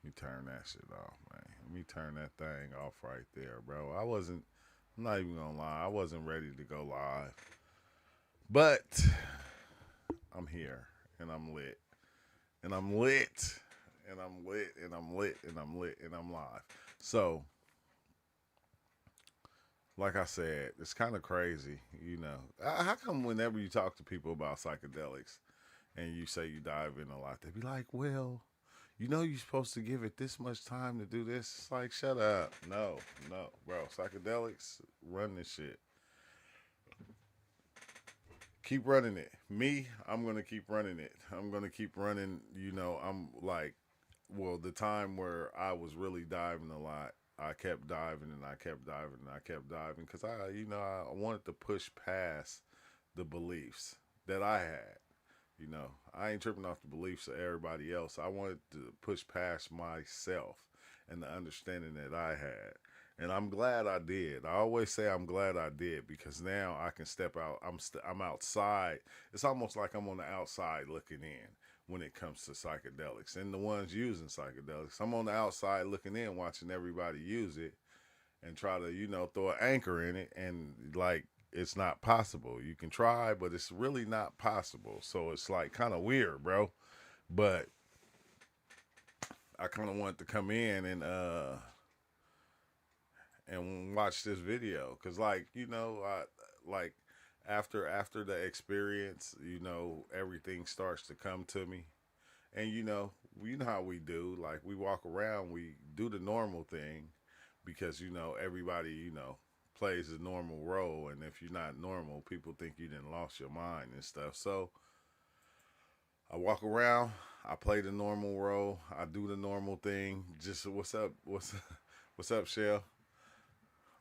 You turn that shit off, man. Let me turn that thing off right there, bro. I'm not even gonna lie. I wasn't ready to go live. But I'm here and I'm lit. And I'm lit. And I'm lit. And I'm lit. And I'm lit. And I'm live. So, like I said, it's kind of crazy, you know. How come whenever you talk to people about psychedelics and you say you dive in a lot, they be like, well, you know you're supposed to give it this much time to do this. It's like, shut up. No, no, bro. Psychedelics, run this shit. Keep running it. Me, I'm gonna keep running it. I'm gonna keep running. You know, I'm like, well, the time where I was really diving a lot, I kept diving and I kept diving and I kept diving because I wanted to push past the beliefs that I had. You know, I ain't tripping off the beliefs of everybody else. I wanted to push past myself and the understanding that I had. And I'm glad I did. I always say I'm glad I did because now I can step out. I'm outside. It's almost like I'm on the outside looking in when it comes to psychedelics and the ones using psychedelics. I'm on the outside looking in, watching everybody use it and try to, throw an anchor in it and like it's not possible. You can try, but it's really not possible. So it's like kind of weird, bro. But I kind of wanted to come in and watch this video cuz like, I like after the experience, everything starts to come to me. And you know how we do. Like we walk around, we do the normal thing because everybody plays a normal role, and if you're not normal, people think you didn't lost your mind and stuff. So I walk around, I play the normal role, I do the normal thing. Just what's up, what's up, Shell?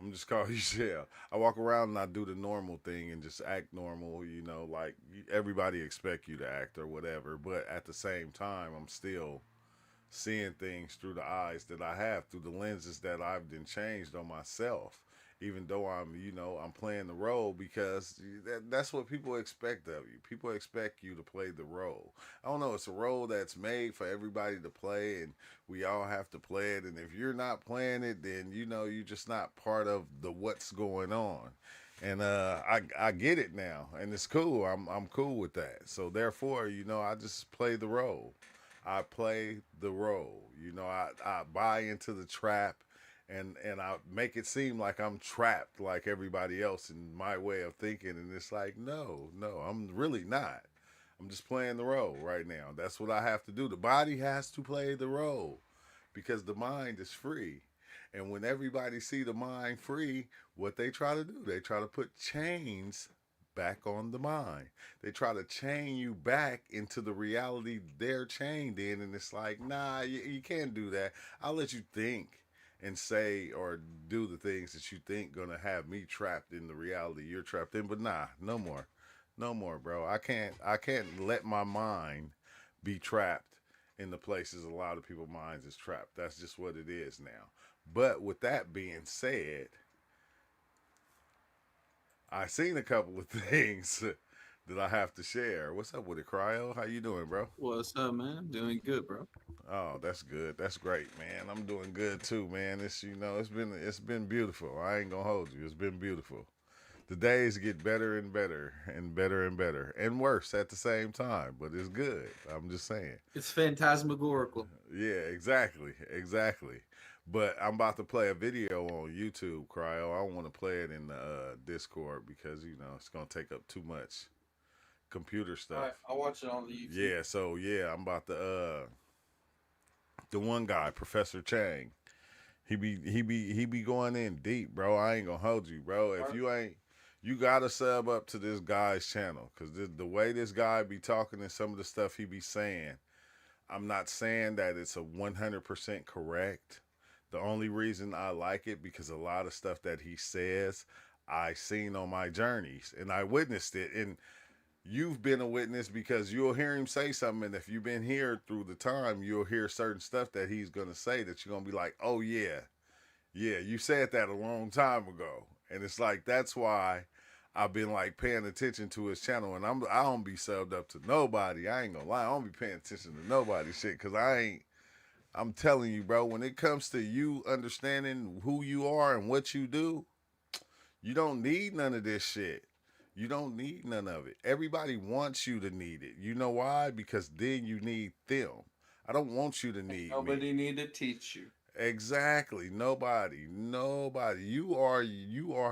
I'm just calling you Shell. I walk around and I do the normal thing and just act normal, like everybody expect you to act or whatever. But at the same time, I'm still seeing things through the eyes that I have, through the lenses that I've been changed on myself. Even though I'm playing the role because that's what people expect of you. People expect you to play the role. I don't know. It's a role that's made for everybody to play, and we all have to play it. And if you're not playing it, then you're just not part of the what's going on. And I get it now, and it's cool. I'm cool with that. So therefore, I just play the role. I play the role. I buy into the trap and I make it seem like I'm trapped like everybody else in my way of thinking. And it's like, no, no, I'm really not. I'm just playing the role right now. That's what I have to do. The body has to play the role because the mind is free. And when everybody see the mind free, what they try to do, they try to put chains back on the mind. They try to chain you back into the reality they're chained in, and it's like, nah, you can't do that. I'll let you think and say or do the things that you think gonna have me trapped in the reality you're trapped in, but nah, no more, no more, bro. I can't let my mind be trapped in the places a lot of people's minds is trapped. That's just what it is now. But with that being said, I seen a couple of things that I have to share. What's up with it, Cryo? How you doing, bro? What's up, man? Doing good, bro. Oh, that's good. That's great, man. I'm doing good too, man. It's been beautiful. I ain't gonna hold you. It's been beautiful. The days get better and better and better and better and worse at the same time, but it's good. I'm just saying. It's phantasmagorical. Yeah, exactly, exactly. But I'm about to play a video on YouTube, Cryo. I don't want to play it in the Discord because it's gonna take up too much computer All stuff. right, I'll watch it on the YouTube. Yeah, so yeah, I'm about to the one guy, Professor Chang. He be going in deep, bro. I ain't gonna hold you, bro. All If right. you ain't, you gotta sub up to this guy's channel because the way this guy be talking and some of the stuff he be saying, I'm not saying that it's a 100% correct. The only reason I like it because a lot of stuff that he says I seen on my journeys and I witnessed it. And you've been a witness because you'll hear him say something, and if you've been here through the time, you'll hear certain stuff that he's gonna say that you're gonna be like, "Oh yeah, yeah, you said that a long time ago," and it's like that's why I've been like paying attention to his channel, and I don't be subbed up to nobody. I ain't gonna lie, I don't be paying attention to nobody shit because I'm telling you, bro, when it comes to you understanding who you are and what you do, you don't need none of this shit. You don't need none of it. Everybody wants you to need it. You know why? Because then you need them. I don't want you to need me. Nobody need to teach you. Exactly. Nobody. Nobody. You are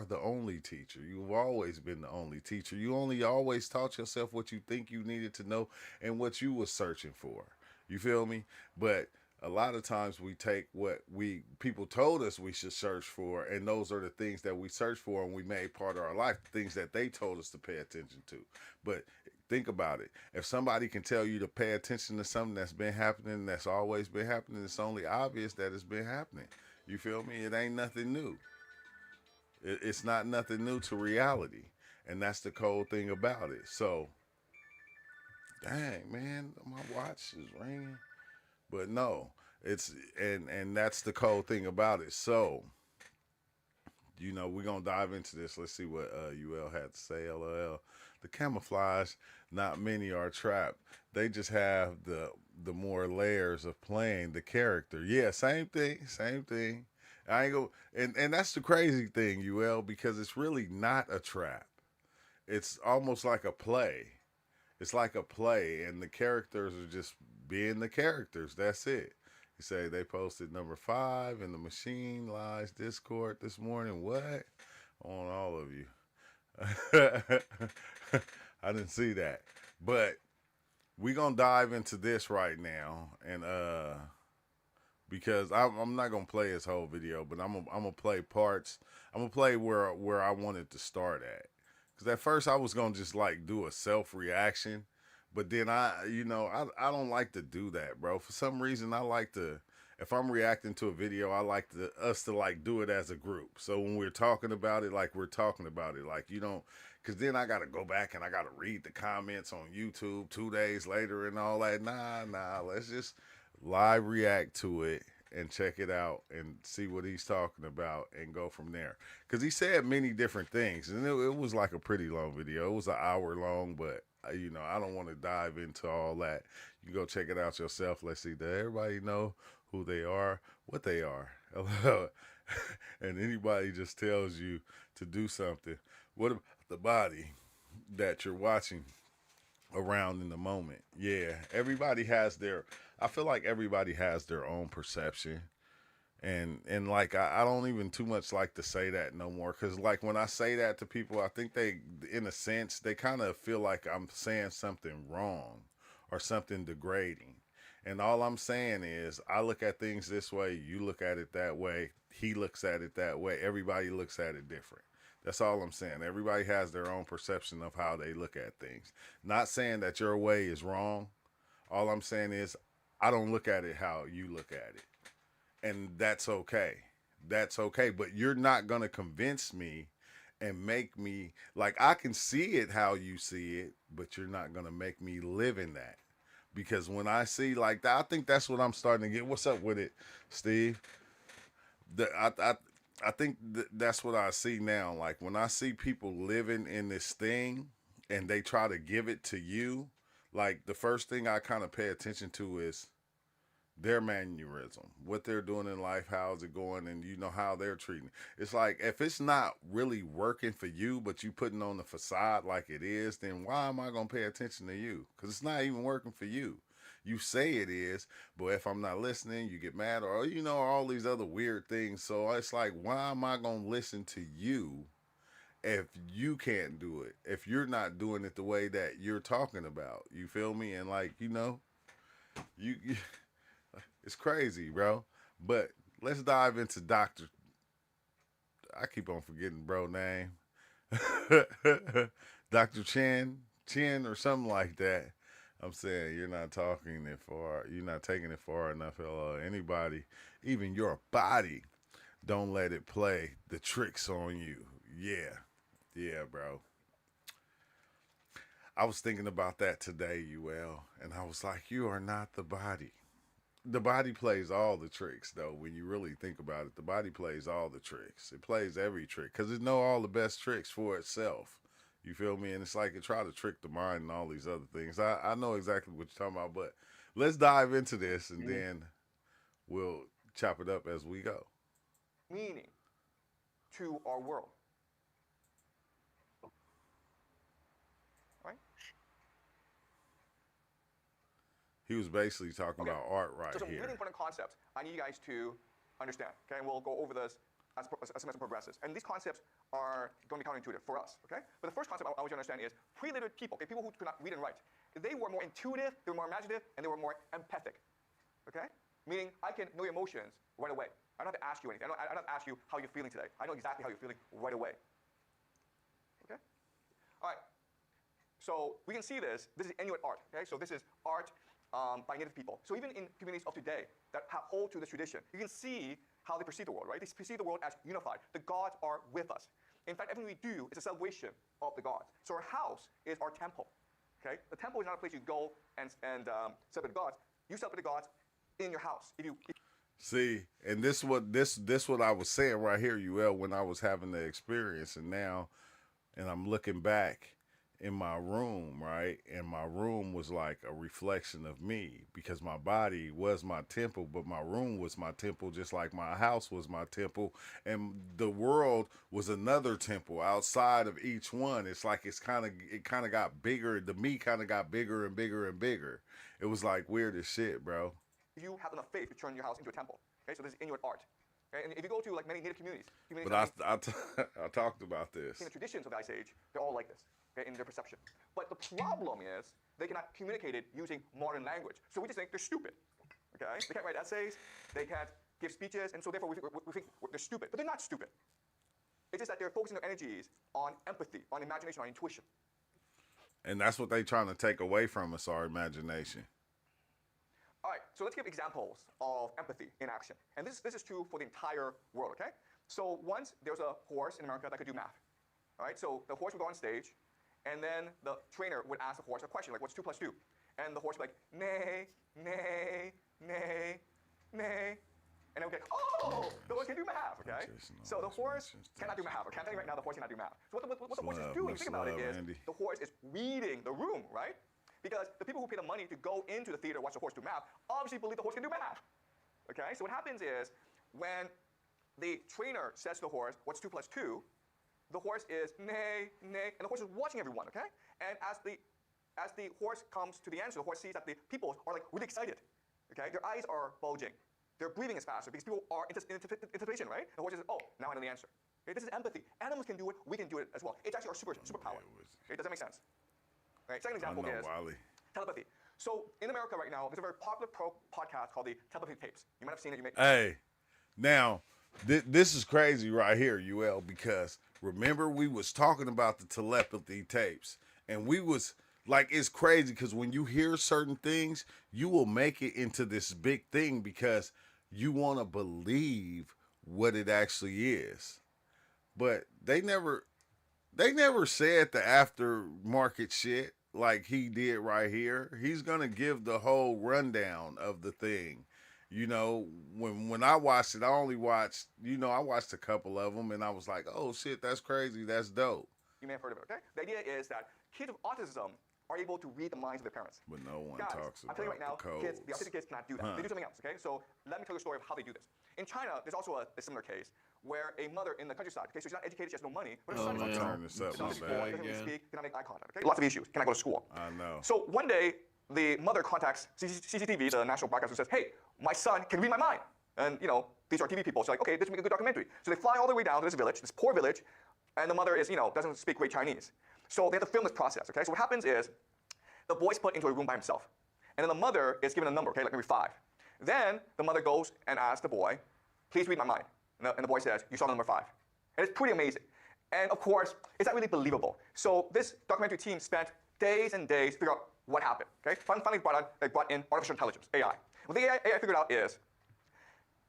the only teacher. You've always been the only teacher. You only always taught yourself what you think you needed to know and what you was searching for. You feel me? But a lot of times we take what we people told us we should search for, and those are the things that we search for and we made part of our life, the things that they told us to pay attention to. But think about it. If somebody can tell you to pay attention to something that's been happening, that's always been happening, it's only obvious that it's been happening. You feel me? It ain't nothing new. It's not nothing new to reality. And that's the cold thing about it. So, dang, man, my watch is ringing. But no, it's and that's the cold thing about it. So, we're gonna dive into this. Let's see what UL had to say. LOL. The camouflage, not many are trapped. They just have the more layers of playing the character. Yeah, same thing, same thing. I ain't go and that's the crazy thing, UL, because it's really not a trap. It's almost like a play. It's like a play, and the characters are just being the characters. That's it. You say they posted number 5 in the Machine Lies Discord this morning. What? On all of you. I didn't see that. But we gonna dive into this right now, and because I'm not gonna play his whole video, but I'm gonna play parts. I'm gonna play where I wanted to start at. Because at first I was gonna just like do a self reaction, but then I don't like to do that, bro. For some reason I like to. If I'm reacting to a video, I like us to like do it as a group. So when we're talking about it, like we're talking about it, like you don't, because then I gotta go back and I gotta read the comments on YouTube 2 days later and all that. Nah. Let's just live react to it and check it out and see what he's talking about and go from there. Because he said many different things, and it was like a pretty long video. It was an hour long, but I don't want to dive into all that. You can go check it out yourself. Let's see. Does everybody know who they are, what they are? And anybody just tells you to do something. What about the body that you're watching around in the moment? Yeah, everybody has their. I feel like everybody has their own perception, and like I don't even too much like to say that no more, because like when I say that to people, I think they, in a sense, they kind of feel like I'm saying something wrong or something degrading. And all I'm saying is, I look at things this way, you look at it that way, he looks at it that way, everybody looks at it different. That's all I'm saying. Everybody has their own perception of how they look at things. Not saying that your way is wrong. All I'm saying is, I don't look at it how you look at it. And that's okay. That's okay. But you're not going to convince me and make me, like, I can see it how you see it, but you're not going to make me live in that. Because when I see like that, I think that's what I'm starting to get. What's up with it, Steve? The, I think that's what I see now. Like when I see people living in this thing and they try to give it to you, like the first thing I kind of pay attention to is their mannerism, what they're doing in life, how's it going, and how they're treating. It's like if it's not really working for you, but you putting on the facade like it is, then why am I gonna pay attention to you? Because it's not even working for you. You say it is, but if I'm not listening, you get mad, or all these other weird things. So it's like, why am I gonna listen to you if you can't do it? If you're not doing it the way that you're talking about, you feel me? And like you it's crazy, bro. But let's dive into Doctor. I keep on forgetting bro name. Dr. Chen or something like that. I'm saying you're not talking it far. You're not taking it far enough. Hello, anybody, even your body, don't let it play the tricks on you. Yeah, bro. I was thinking about that today, UL, and I was like, you are not the body. The body plays all the tricks, though. When you really think about it, the body plays all the tricks. It plays every trick because it know all the best tricks for itself. You feel me? And it's like it try to trick the mind and all these other things. I know exactly what you're talking about, but let's dive into this and then We'll chop it up as we go. meaning to our world. Right? He was basically talking Okay. about art right So some here. really important concepts I need you guys to understand. Okay, and we'll go over this as semester progresses. And these concepts are going to be counterintuitive for us. Okay, but the first concept I want you to understand is pre-literate people. Okay, people who could not read and write. They were more intuitive, they were more imaginative, and they were more empathic. Okay, meaning I can know your emotions right away. I don't have to ask you anything. I don't have to ask you how you're feeling today. I know exactly how you're feeling right away. Okay, all right. So we can see this. This is Inuit art. Okay, so this is art by native people. So even in communities of today that hold to this tradition, you can see how they perceive the world, right? They perceive the world as unified. The gods are with us. In fact, everything we do is a celebration of the gods. So our house is our temple. Okay, the temple is not a place you go and celebrate the gods. You celebrate the gods in your house. See, and this what I was saying right here, UL, when I was having the experience, and now, and I'm looking back in my room, right? And my room was like a reflection of me because my body was my temple, but my room was my temple, just like my house was my temple, and the world was another temple outside of each one. It's like it kind of got bigger. The me kind of got bigger and bigger and bigger. It was like weird as shit, bro. You have enough faith to turn your house into a temple. Okay, so this is Inuit art. Okay? And if you go to like many native communities But I talked about this. in the traditions of the Ice Age, they're all like this, okay, in their perception. But the problem is they cannot communicate it using modern language. So we just think they're stupid. Okay, they can't write essays, they can't give speeches, and so therefore we think they're stupid. But they're not stupid. It's just that they're focusing their energies on empathy, on imagination, on intuition. And that's what they're trying to take away from us, our imagination. All right, so let's give examples of empathy in action. And this is true for the entire world, okay? So once there was a horse in America that could do math. All right, so the horse would go on stage, and then the trainer would ask the horse a question, like, what's 2 plus 2? And the horse would be like, nay, nay, nay, nay. And then we'd get, oh, the horse can do math, okay? So the horse cannot do math. Okay, I'm telling you right now, the horse cannot do math. So what the horse is doing, think about it, is the horse is reading the room, right? Because the people who pay the money to go into the theater to watch the horse do math obviously believe the horse can do math. Okay, so what happens is when the trainer says to the horse, what's 2 plus 2? The horse is nay, nay, and the horse is watching everyone, okay? And as the horse comes to the answer, the horse sees that the people are like really excited, okay? Their eyes are bulging. Their breathing is faster because people are in anticipation, right? The horse says, oh, now I know the answer. Okay, this is empathy. Animals can do it, we can do it as well. It's actually our superpower. Okay, does that make sense? Right, second example is telepathy. So in America right now, there's a very popular podcast called the Telepathy Tapes. You might have seen it. Hey, now this is crazy right here, UL, because remember we was talking about the telepathy tapes, and we was like, it's crazy because when you hear certain things, you will make it into this big thing because you want to believe what it actually is, but they never said the aftermarket shit like he did right here. He's gonna give the whole rundown of the thing. You know, when I watched it, I only watched, I watched a couple of them, and I was like, oh shit, that's crazy, that's dope. You may have heard of it, okay? The idea is that kids with autism are able to read the minds of their parents. But no one Guys, talks about I'm telling you right now, the autistic kids cannot do that. They do something else, okay? So let me tell you a story of how they do this. In China, there's also a similar case where a mother in the countryside, okay, so she's not educated, she has no money, but her son is Turn this up, my bad. doesn't really speak, cannot make eye contact, okay? Lots of issues, cannot go to school. I know. So one day, the mother contacts CCTV, the national broadcaster, says, hey, my son can read my mind. And, these are TV people. So like, okay, this would make a good documentary. So they fly all the way down to this village, this poor village, and the mother is, doesn't speak great Chinese. So they have to film this process, okay? So what happens is the boy's put into a room by himself. And then the mother is given a number, okay, like maybe 5. Then the mother goes and asks the boy, please read my mind. And the boy says, you saw the number 5. And it's pretty amazing. And of course, it's not really believable. So this documentary team spent days and days to figure out what happened, okay? Finally brought in artificial intelligence, AI. What the AI figured out is,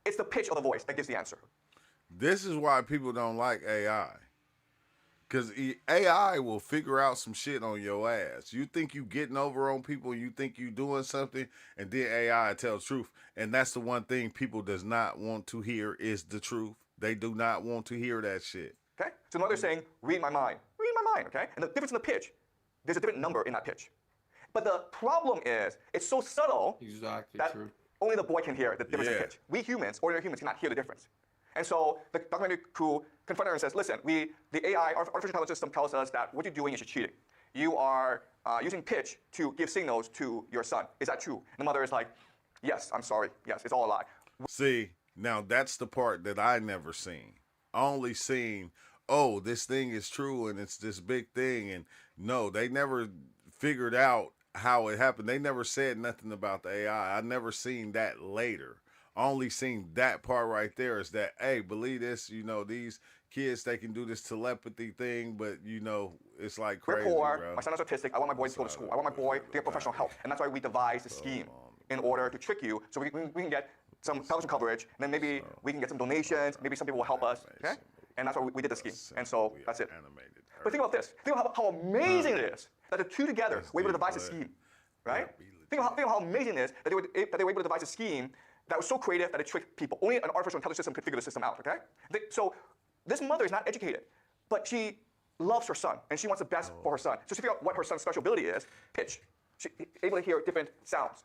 it's the pitch of the voice that gives the answer. This is why people don't like AI. Because AI will figure out some shit on your ass. You think you getting over on people, you think you doing something, and then AI tells truth. And that's the one thing people does not want to hear is the truth. They do not want to hear that shit. Okay? So the mother's saying, read my mind. Read my mind, okay? And the difference in the pitch, there's a different number in that pitch. But the problem is, it's so subtle Exactly that true. only the boy can hear the difference in Yeah. pitch. We humans, ordinary humans, cannot hear the difference. And so the documentary crew confronted her and says, listen, the AI, artificial intelligence system tells us that what you're doing is you're cheating. You are using pitch to give signals to your son. Is that true? And the mother is like, yes, I'm sorry. Yes, it's all a lie. See, now that's the part that I never seen. I only seen, oh, this thing is true and it's this big thing. And no, they never figured out how it happened. They never said nothing about the AI. I never seen that later. I only seen that part right there is that, hey, believe this, you know, these kids, they can do this telepathy thing, but, you know, it's like We're crazy, poor. bro. My son is autistic. I want my boy to go to school. I want my boy to get professional help. And that's why we devised a scheme in order to trick you so we can get some television coverage, and then maybe we can get some donations. Maybe some people will help us. Okay? And that's why we did the scheme. And so that's it. But think about this. Think about how amazing it is that the two together were able to devise a scheme. Right? Think about how amazing it is that they were able to devise a scheme that was so creative that it tricked people. Only an artificial intelligence system could figure the system out. Okay? So this mother is not educated, but she loves her son, and she wants the best for her son. So she figured out what her son's special ability is, pitch. She's able to hear different sounds,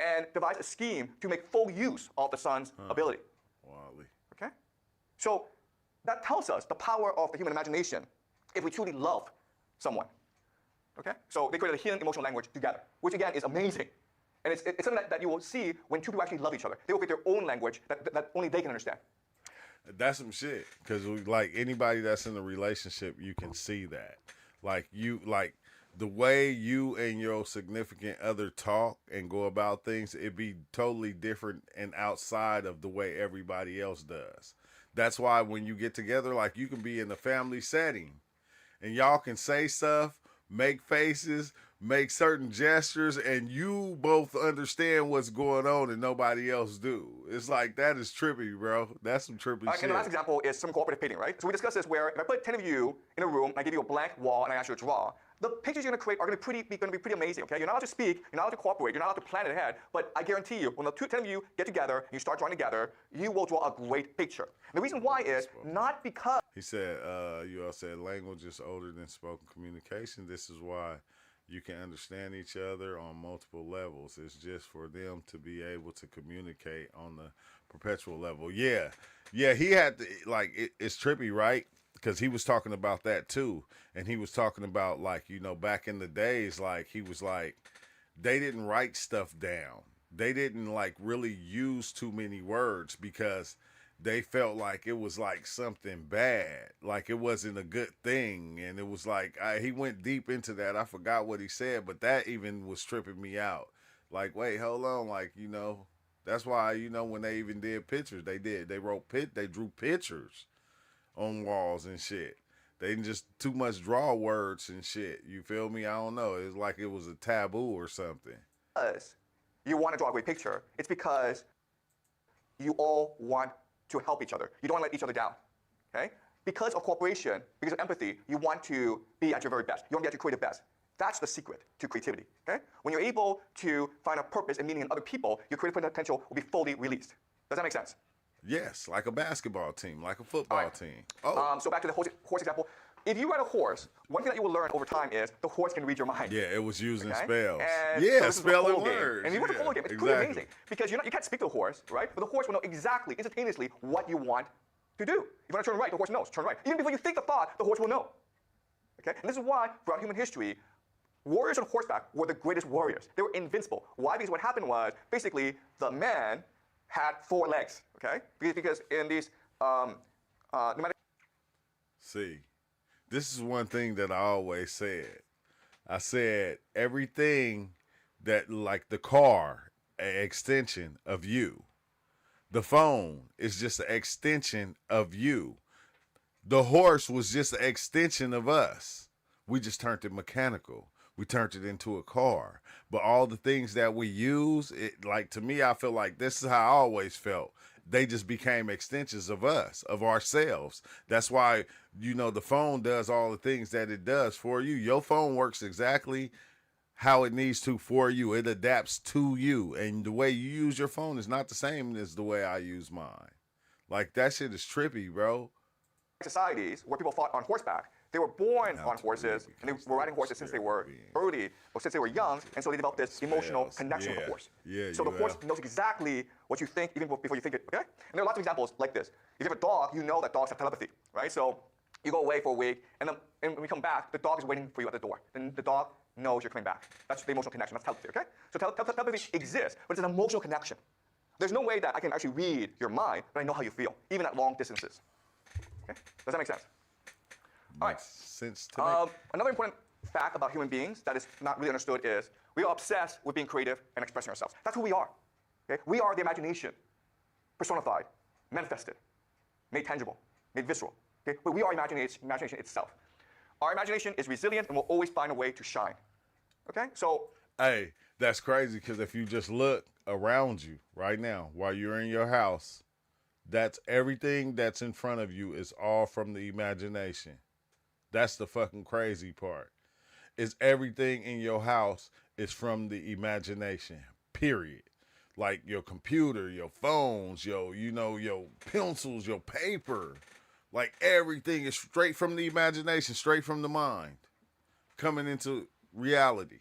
and devised a scheme to make full use of the son's ability. Wally. Okay? So that tells us the power of the human imagination if we truly love someone. Okay? So they created a hidden emotional language together, which again is amazing. And it's something that you will see when two people actually love each other. They will create their own language that only they can understand. That's some shit. Because, like, anybody that's in a relationship, you can see that. Like, the way you and your significant other talk and go about things, it'd be totally different and outside of the way everybody else does. That's why when you get together, like, you can be in a family setting and y'all can say stuff, make faces, make certain gestures, and you both understand what's going on and nobody else do. It's like, that is trippy, bro. That's some trippy shit. And the last example is some cooperative painting, right? So we discussed this where if I put 10 of you in a room and I give you a blank wall and I ask you to draw, the pictures you're going to create are going to be pretty amazing, okay? You're not allowed to speak, you're not allowed to cooperate, you're not allowed to plan it ahead, but I guarantee you, when the 10 of you get together and you start drawing together, you will draw a great picture. And the reason why is not because... He said, you all said language is older than spoken communication. This is why you can understand each other on multiple levels. It's just for them to be able to communicate on the perpetual level. Yeah, he had to, like, it's trippy, right? Because he was talking about that too. And he was talking about, like, you know, back in the days, like, he was like, they didn't write stuff down. They didn't, like, really use too many words because they felt like it was like something bad, like it wasn't a good thing. And it was like, he went deep into that. I forgot what he said, but that even was tripping me out. Like, wait, hold on. Like, you know, that's why, you know, when they even did pictures, they drew pictures on walls and shit. They didn't just too much draw words and shit. You feel me? I don't know. It's like it was a taboo or something. Because you want to draw a great picture, it's because you all want to help each other. You don't want to let each other down, okay? Because of cooperation, because of empathy, you want to be at your very best. You want to be at your creative best. That's the secret to creativity, okay? When you're able to find a purpose and meaning in other people, your creative potential will be fully released. Does that make sense? Yes, like a basketball team, like a football team. Oh. So back to the horse example. If you ride a horse, one thing that you will learn over time is the horse can read your mind. Yeah, it was using spells. And yeah, so spelling words. And you want to follow game. It's pretty amazing because you can't speak to the horse, right? But the horse will know exactly, instantaneously, what you want to do. If you want to turn right, the horse knows. Turn right. Even before you think the thought, the horse will know. Okay? And this is why, throughout human history, warriors on horseback were the greatest warriors. They were invincible. Why? Because what happened was, basically, the man had 4 legs. Okay? Because in these, no matter. See. This is one thing that I always said. I said everything that, like the car, an extension of you. The phone is just an extension of you. The horse was just an extension of us. We just turned it mechanical. We turned it into a car. But all the things that we use, it, like, to me, I feel like this is how I always felt. They just became extensions of us, of ourselves. That's why, you know, the phone does all the things that it does for you. Your phone works exactly how it needs to for you. It adapts to you. And the way you use your phone is not the same as the way I use mine. Like, that shit is trippy, bro. Societies where people fought on horseback, They were born Now on to horses, believe and they becomes were the riding horses since they spirit were being. early, or since they were young, and so they developed this emotional Spells. connection with the Yeah. horse. Yeah, So the you horse have. knows exactly what you think even before you think it, okay? And there are lots of examples like this. If you have a dog, you know that dogs have telepathy, right? So you go away for a week, and when you come back, the dog is waiting for you at the door. Then the dog knows you're coming back. That's the emotional connection. That's telepathy, okay? So telepathy exists, but it's an emotional connection. There's no way that I can actually read your mind, but I know how you feel, even at long distances. Okay? Does that make sense? All right. Makes sense to me. Another important fact about human beings that is not really understood is we are obsessed with being creative and expressing ourselves. That's who we are. Okay? We are the imagination, personified, manifested, made tangible, made visceral. Okay? But we are imagination itself. Our imagination is resilient and will always find a way to shine. Okay? So Hey, that's crazy because if you just look around you right now while you're in your house, that's everything that's in front of you is all from the imagination. That's the fucking crazy part. Is everything in your house is from the imagination. Period. Like your computer, your phones, your pencils, your paper. Like everything is straight from the imagination, straight from the mind, coming into reality.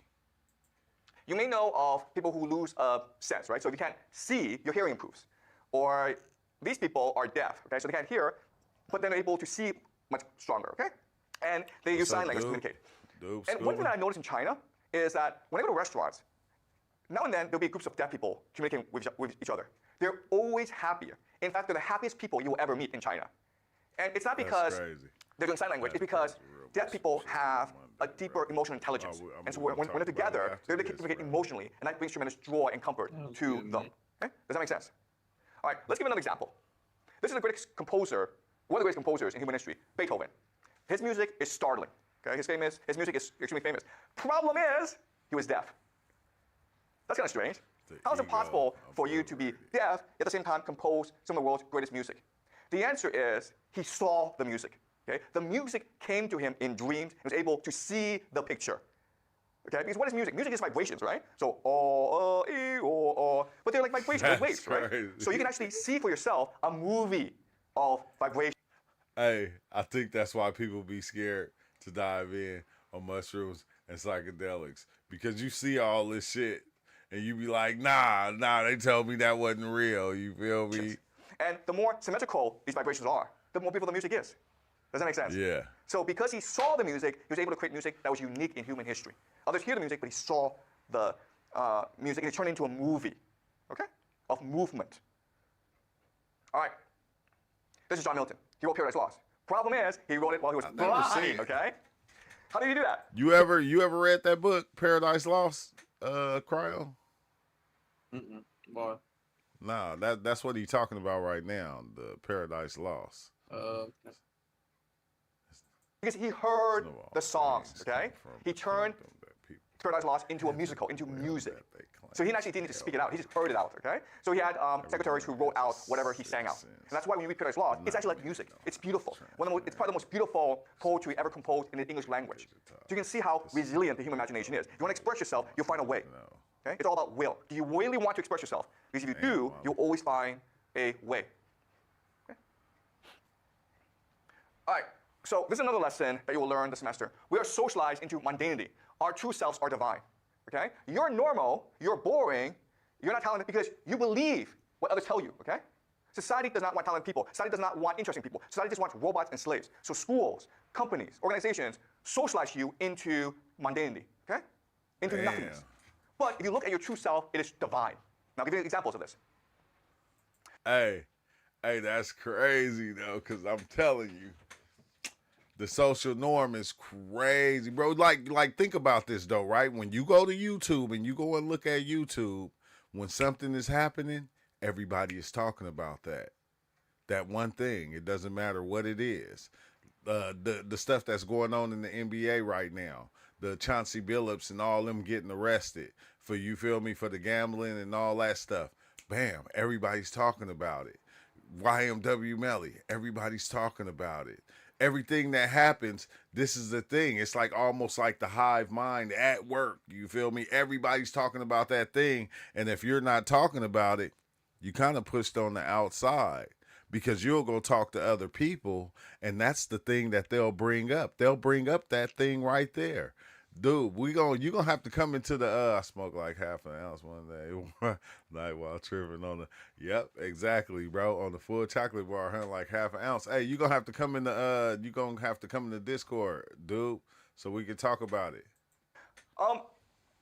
you may know of people who lose a sense, right? So if you can't see, your hearing improves. Or these people are deaf, okay? So they can't hear, but they're able to see much stronger, okay? And they use What's up, sign language to dude? communicate. Dude, And one thing Scuba? that I noticed in China is that when I go to restaurants, now and then there'll be groups of deaf people communicating with each other. They're always happier. In fact, they're the happiest people you will ever meet in China. And it's not That's because crazy. they're doing sign language, it's That's because crazy, real deaf bullshit people shit have on a Monday, deeper bro. emotional intelligence. I'm And so gonna when talk they're about it together, after they're able to this, communicate bro. emotionally, and that brings tremendous joy and comfort Sounds to good, them. man. Okay? Does that make sense? All right, let's give another example. This is the greatest composer, one of the greatest composers in human history, Beethoven. His music is startling. Okay? His music is extremely famous. Problem is, he was deaf. That's kind of strange. The How is it ego possible of for you to be liberating. deaf, yet at the same time compose some of the world's greatest music? The answer is he saw the music. Okay? The music came to him in dreams and was able to see the picture. Okay? Because what is music? Music is vibrations, right? So, but they're like vibrations, like That's waves, right? crazy. So you can actually see for yourself a movie of vibrations. Hey, I think that's why people be scared to dive in on mushrooms and psychedelics because you see all this shit and you be like, nah, they told me that wasn't real. You feel me? And the more symmetrical these vibrations are, the more beautiful the music is. Does that make sense? Yeah. So because he saw the music, he was able to create music that was unique in human history. Others hear the music, but he saw the music and it turned into a movie, okay, of movement. All right. This is John Milton. He wrote Paradise Lost. Problem is, he wrote it while he was I've never seen blind, it. okay? How did he do that? You ever read that book, Paradise Lost, Cryo? Boy. Nah, that's what he's talking about right now, the Paradise Lost. Because he heard Know all the songs, things okay? come from He the turned kingdom that people Paradise Lost into a musical, into will music. that they claim So he actually didn't need to speak it out. He just heard it out, okay? So he had secretaries who wrote out whatever he sang out. And that's why when you read Paradise Lost, it's actually like music. It's beautiful. It's probably the most beautiful poetry ever composed in the English language. So you can see how resilient the human imagination is. If you want to express yourself, you'll find a way. Okay? It's all about will. Do you really want to express yourself? Because if you do, you'll always find a way. Okay? All right. So this is another lesson that you will learn this semester. We are socialized into mundanity. Our true selves are divine. Okay? You're normal, you're boring, you're not talented because you believe what others tell you, okay? Society does not want talented people. Society does not want interesting people. Society just wants robots and slaves. So schools, companies, organizations socialize you into mundanity, okay? Into Damn. nothingness. But if you look at your true self, it is divine. Now I'll give you examples of this. Hey, that's crazy though, because I'm telling you, the social norm is crazy, bro. Like think about this though, right? When you go to YouTube and you go and look at YouTube, when something is happening, everybody is talking about that one thing. It doesn't matter what it is. The stuff that's going on in the NBA right now, the Chauncey Billups and all them getting arrested for, you feel me, for the gambling and all that stuff. Bam, everybody's talking about it. YMW Melly, everybody's talking about it. Everything that happens, this is the thing. It's like almost like the hive mind at work. You feel me? Everybody's talking about that thing. And if you're not talking about it, you kind of pushed on the outside. because you'll go talk to other people, and that's the thing that they'll bring up. They'll bring up that thing right there. Dude, you gonna have to come into the I smoked like half an ounce one day night while tripping on the yep, exactly, bro. On the full chocolate bar, huh? Like half an ounce. Hey, you gonna have to come in the you gonna have to come in the Discord, dude, so we can talk about it. Um,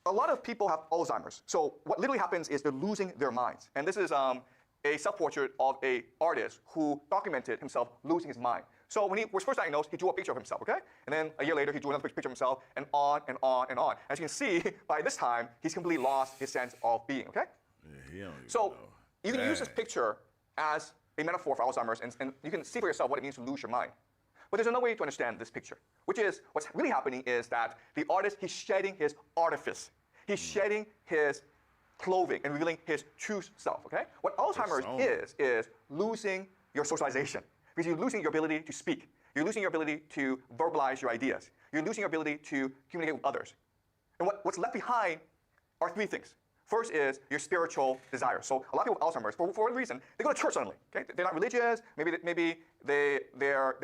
a lot of people have Alzheimer's. So what literally happens is they're losing their minds. And this is a self-portrait of a artist who documented himself losing his mind. So when he was first diagnosed, he drew a picture of himself, okay? And then a year later, he drew another picture of himself, and on and on and on. As you can see, by this time, he's completely lost his sense of being, okay? Yeah, he don't even So know. you can use this Dang. picture as a metaphor for Alzheimer's, and you can see for yourself what it means to lose your mind. But there's another way to understand this picture, which is what's really happening is that the artist, he's shedding his artifice. He's shedding his clothing and revealing his true self, okay? What Alzheimer's Persona. is losing your socialization. Because you're losing your ability to speak. You're losing your ability to verbalize your ideas. You're losing your ability to communicate with others. And what's left behind are three things. First is your spiritual desire. So a lot of people with Alzheimer's, for whatever reason, they go to church suddenly. Okay? They're not religious. Maybe they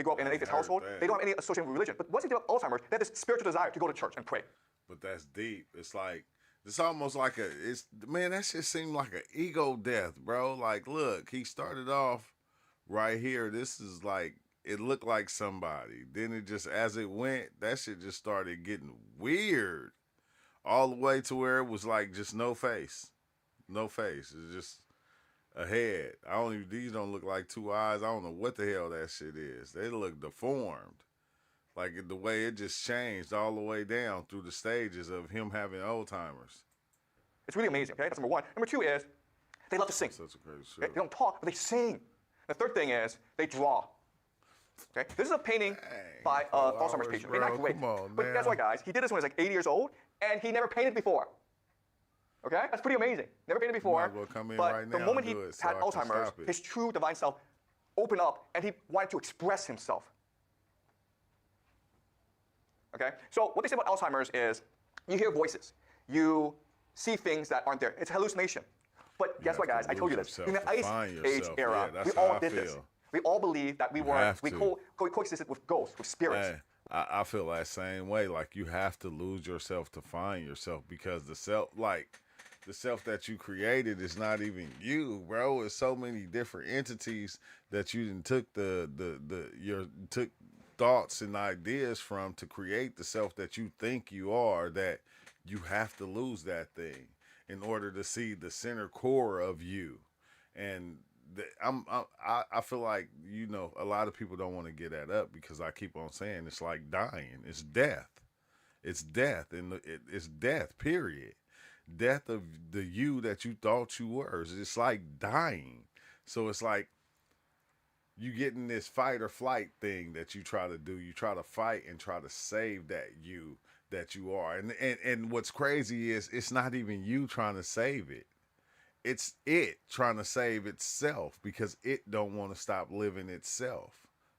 grow up in an atheist household. that. They don't have any association with religion. But once they develop Alzheimer's, they have this spiritual desire to go to church and pray. But that's deep. It's like it's almost like that shit seemed like an ego death, bro. Like, look, he started off right here. This is like it looked like somebody. Then it just as it went, that shit just started getting weird. All the way to where it was like just no face. No face. It's just a head. These don't look like two eyes. I don't know what the hell that shit is. They look deformed. Like the way it just changed all the way down through the stages of him having Alzheimer's. It's really amazing, okay? That's number one. Number two is they love to sing. Such a crazy Okay? shit. They don't talk, but they sing. The third thing is they draw. Okay? This is a painting by an Alzheimer's patient. bro, Not great. come on, but guess now. what, guys? He did this when he was like 80 years old, and he never painted before. Okay? That's pretty amazing. Never painted before. might as well come in but right the now moment and he do it so had I can Alzheimer's, stop it. his true divine self opened up, and he wanted to express himself. Okay? So what they say about Alzheimer's is you hear voices. You see things that aren't there. It's hallucination. But guess have what, to guys? I told you lose this. yourself In the to Ice find Age yourself. era, Yeah, that's we all how I did this. feel. We all believed that we have we to. coexisted with ghosts, with spirits. Hey, I feel that same way. Like you have to lose yourself to find yourself because the self that you created is not even you, bro. It's so many different entities that you done took took thoughts and ideas from to create the self that you think you are, that you have to lose that thing in order to see the center core of you. And I feel like, a lot of people don't want to get that up because I keep on saying it's like dying. It's death. It's death, and it's death, period. Death of the you that you thought you were. It's like dying. So it's like you get in this fight or flight thing that you try to do. You try to fight and try to save that you that you are. And what's crazy is it's not even you trying to save it. It's it trying to save itself because it don't want to stop living itself.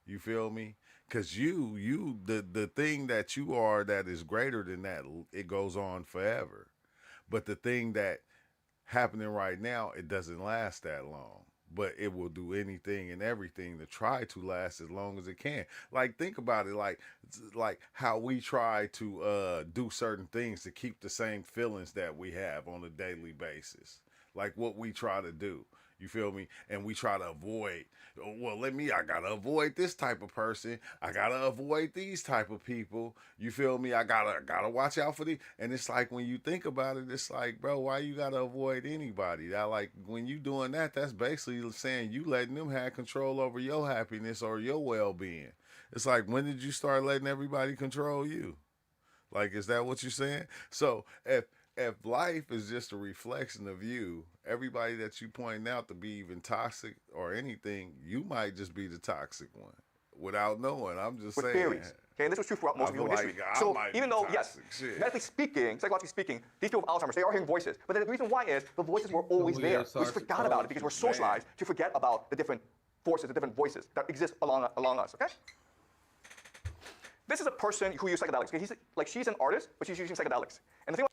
You feel me? Because the thing that you are that is greater than that, it goes on forever. But the thing that happening right now, it doesn't last that long. But it will do anything and everything to try to last as long as it can. Like, think about it, like how we try to do certain things to keep the same feelings that we have on a daily basis. Like what we try to do. You feel me? And we try to avoid, I gotta avoid this type of person. I gotta avoid these type of people. You feel me? I gotta watch out for these. And it's like, when you think about it, it's like, bro, why you gotta avoid anybody? That, like, when you doing that, that's basically saying you letting them have control over your happiness or your well-being. It's like, when did you start letting everybody control you? Like, is that what you're saying? So if life is just a reflection of you, everybody that you point out to be even toxic or anything, you might just be the toxic one without knowing. I'm just with saying. theories. Okay, and this was true throughout most of human history. I So might even be though, yes, toxic, shit. medically speaking, psychologically speaking, these people with Alzheimer's, they are hearing voices. But the reason why is the voices were always we there. are We just forgot about it because we're socialized to forget about the different forces, the different voices that exist along us, okay? This is a person who uses psychedelics. Okay? She's an artist, but she's using psychedelics. And the thing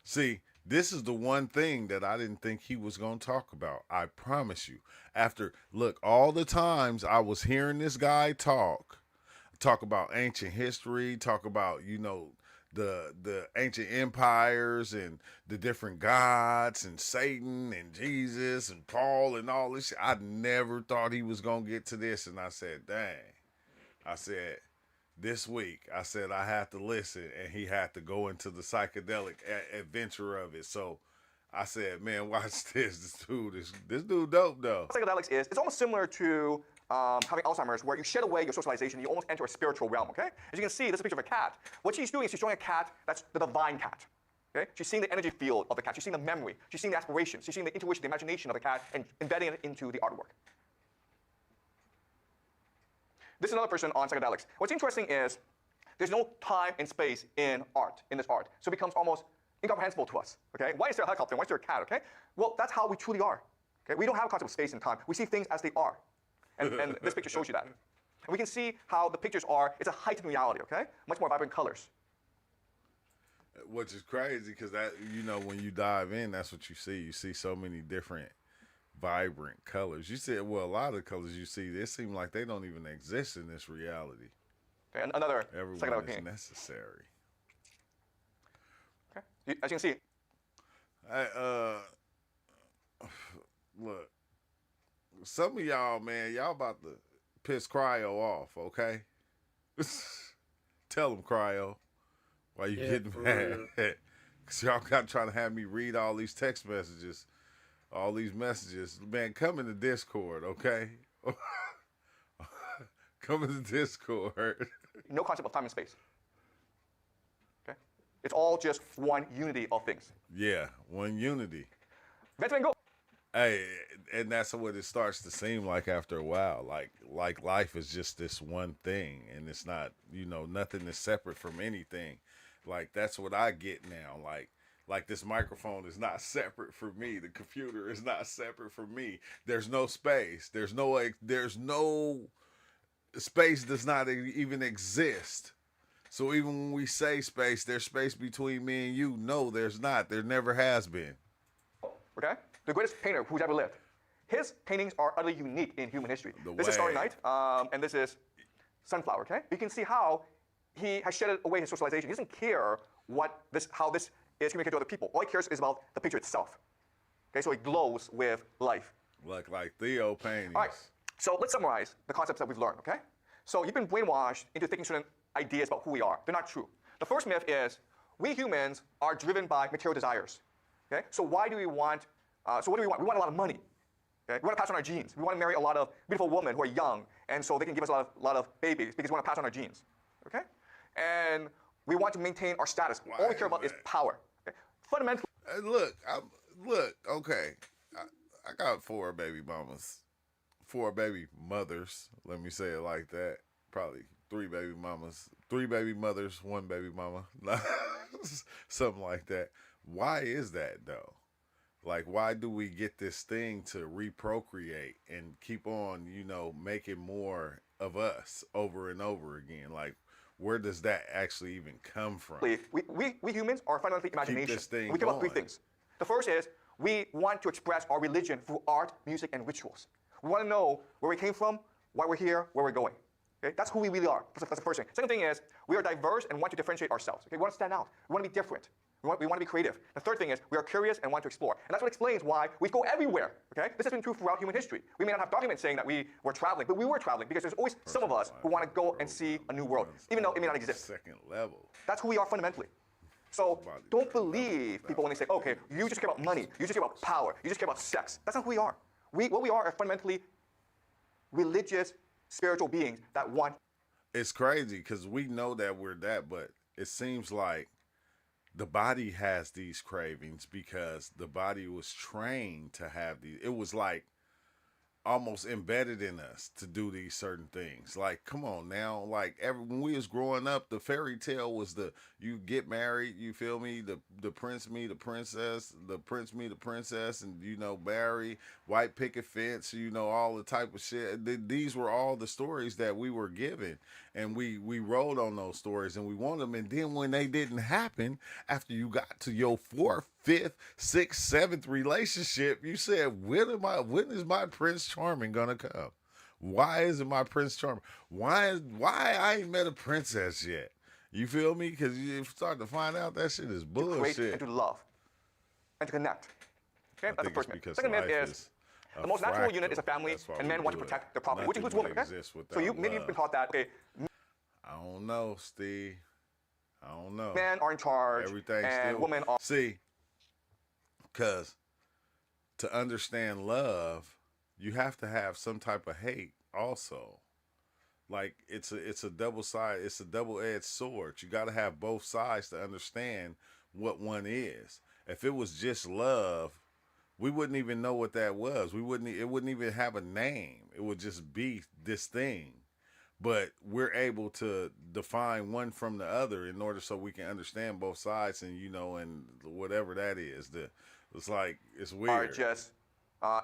See, This is the one thing that I didn't think he was going to talk about. I promise you. After, look, all the times I was hearing this guy talk about ancient history, talk about, the ancient empires and the different gods and Satan and Jesus and Paul and all this shit. I never thought he was going to get to this. And I said, dang. I said, this week, I said I had to listen, and he had to go into the psychedelic adventure of it. So I said, man, watch this. This dude dope, though. Psychedelics is, it's almost similar to having Alzheimer's, where you shed away your socialization, you almost enter a spiritual realm, okay? As you can see, this is a picture of a cat. What she's doing is she's showing a cat that's the divine cat, okay? She's seeing the energy field of the cat, she's seeing the memory, she's seeing the aspirations, she's seeing the intuition, the imagination of the cat, and embedding it into the artwork. This is another person on psychedelics. What's interesting is there's no time and space in art, in this art. So it becomes almost incomprehensible to us, okay? Why is there a helicopter? Why is there a cat, okay? Well, that's how we truly are, okay? We don't have a concept of space and time. We see things as they are. And this picture shows you that. And we can see how the pictures are, it's a heightened reality, okay? Much more vibrant colors. Which is crazy because that, when you dive in, that's what you see. You see so many different vibrant colors. You said, well, a lot of the colors you see, they seem like they don't even exist in this reality. Okay, and another Everyone psychedelic is painting. necessary. Okay, as you can see. Look, some of y'all, man, y'all about to piss Cryo off, okay? Tell him, Cryo, why you getting mad? Because y'all got trying to have me read all these text messages. All these messages. Man, come in the Discord, okay? Come in the Discord. No concept of time and space. Okay? It's all just one unity of things. Yeah, one unity. Venture and go. Hey, and that's what it starts to seem like after a while. Like life is just this one thing, and it's not, nothing is separate from anything. Like, that's what I get now. Like this microphone is not separate from me. The computer is not separate from me. There's no space. There's no space does not even exist. So even when we say space, there's space between me and you. No, there's not. There never has been. Okay? The greatest painter who's ever lived. His paintings are utterly unique in human history. This is Starry Night, and this is Sunflower, okay? You can see how he has shedded away his socialization. He doesn't care how this is communicated to other people. All he cares is about the picture itself. Okay, so it glows with life. Like Theo paintings. All right, so let's summarize the concepts that we've learned, okay? So you've been brainwashed into thinking certain ideas about who we are. They're not true. The first myth is we humans are driven by material desires. Okay, so why do we want, so what do we want? We want a lot of money. Okay? We want to pass on our genes. We want to marry a lot of beautiful women who are young, and so they can give us a lot of babies because we want to pass on our genes. Okay? And we want to maintain our status. All we care about is power. Okay? Fundamentally. Look, okay. I got 4 baby mamas. 4 baby mothers. Let me say it like that. Probably 3 baby mamas. 3 baby mothers, 1 baby mama. Something like that. Why is that, though? Like, why do we get this thing to reprocreate and keep on, making more of us over and over again? Like, where does that actually even come from? We humans are fundamentally imagination. Keep this thing we care about 3 going. things. The first is we want to express our religion through art, music, and rituals. We want to know where we came from, why we're here, where we're going. Okay? That's who we really are. That's the first thing. Second thing is we are diverse and want to differentiate ourselves. Okay? We want to stand out. We want to be different. We want to be creative. The third thing is we are curious and want to explore. And that's what explains why we go everywhere. Okay? This has been true throughout human history. We may not have documents saying that we were traveling, but we were traveling because there's always some of us who want to go and see a new world, even though it may not exist. Second level. That's who we are fundamentally. So don't believe people when they say, okay, you just care about money, you just care about power, you just care about sex. That's not who we are. What we are fundamentally religious, spiritual beings that want. It's crazy because we know that we're that, but it seems like the body has these cravings because the body was trained to have these. It was like almost embedded in us to do these certain things. Like, come on now. Like, when we was growing up, the fairy tale was you get married, you feel me? The prince meet the princess, the prince meet the princess, and marry, white picket fence, all the type of shit. These were all the stories that we were given, and we rode on those stories, and we wanted them. And then when they didn't happen, after you got to your 4th, fifth, sixth, seventh relationship, you said, when is my Prince Charming gonna come? Why isn't my Prince Charming? Why I ain't met a princess yet? You feel me? Because you start to find out that shit is to create bullshit. and to love and to connect. Okay, that's the first myth. Because Second myth life is the most natural unit is a family, That's why and we men want to do it. protect their property, which Nothing includes would women. Okay, exist so without maybe you've been love. taught that. Okay, I don't know, Steve. I don't know. men are in charge, Everything and still. women are. See, because to understand love, you have to have some type of hate also. Like it's a double-edged sword. You got to have both sides to understand what one is. If it was just love, we wouldn't even know what that was. It wouldn't even have a name. It would just be this thing. But we're able to define one from the other in order so we can understand both sides, and and whatever that is. It's weird. Are just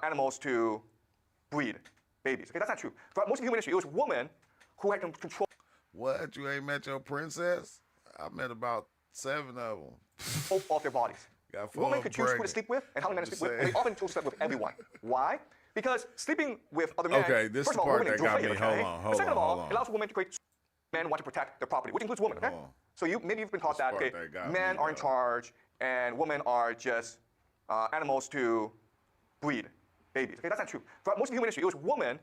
animals to breed babies. Okay, that's not true. For most of human history, it was women who had control What? You ain't met your princess? I met about 7 of them. of their bodies. Got Women 4 could choose who to pregnant. sleep with and how many men to Just sleep with. saying. And they often chose to sleep with everyone. Why? Because sleeping with other men, Okay, this first the of all, part women that got enjoy me. it, okay? Hold And second on, of all, hold on. it allows women to create men want to protect their property, which includes women, okay? Hold on. So maybe you've been taught This that, part okay, that got men me, are in though. charge and women are just animals to breed babies. Okay, that's not true. For most of human history, it was women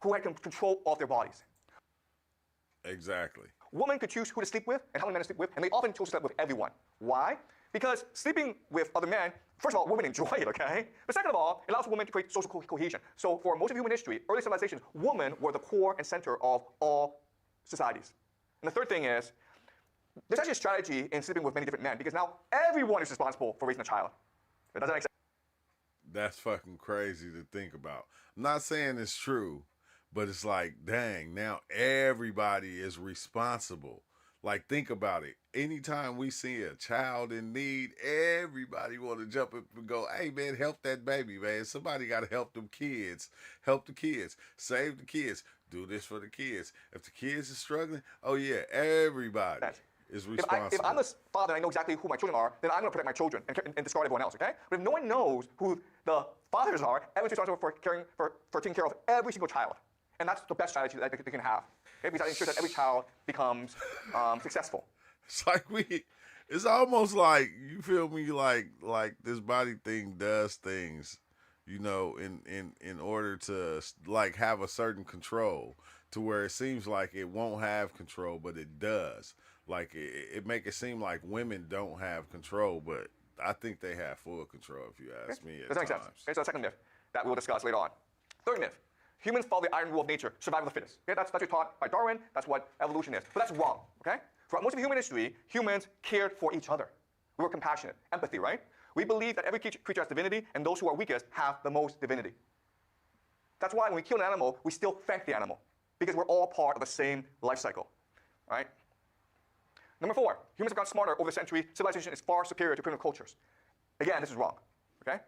who had control of their bodies. Exactly. Women could choose who to sleep with and how many men to sleep with, and they often chose to sleep with everyone. Why? Because sleeping with other men, first of all, women enjoy it, okay? But second of all, it allows women to create social cohesion. So for most of human history, early civilizations, women were the core and center of all societies. And the third thing is, there's actually a strategy in sleeping with many different men, because now everyone is responsible for raising a child. Does that make sense? That's fucking crazy to think about. I'm not saying it's true, but it's like, dang, now everybody is responsible. Like, think about it. Anytime we see a child in need, everybody want to jump up and go, hey, man, help that baby, man. Somebody got to help them kids. Help the kids. Save the kids. Do this for the kids. If the kids are struggling, oh, yeah, everybody is responsible. If I'm a father and I know exactly who my children are, then I'm going to protect my children and discard everyone else, okay? But if no one knows who the fathers are, everyone's responsible for taking care of every single child. And that's the best strategy that they can have. Okay? Because that ensures that every child becomes successful. It's like it's almost like, you feel me, like this body thing does things, in order to like have a certain control, to where it seems like it won't have control, but it does. Like it make it seem like women don't have control, but I think they have full control, if you ask me. Does that make sense? Okay, so the second myth that we'll discuss later on. Third myth. Humans follow the iron rule of nature, survival of the fittest. Okay, that's what taught by Darwin. That's what evolution is. But that's wrong. Okay? Throughout most of human history, humans cared for each other. We were compassionate, empathy, right? We believe that every creature has divinity, and those who are weakest have the most divinity. That's why when we kill an animal, we still thank the animal, because we're all part of the same life cycle. Right? Number 4, humans have gotten smarter over the century. Civilization is far superior to primitive cultures. Again, this is wrong. Okay?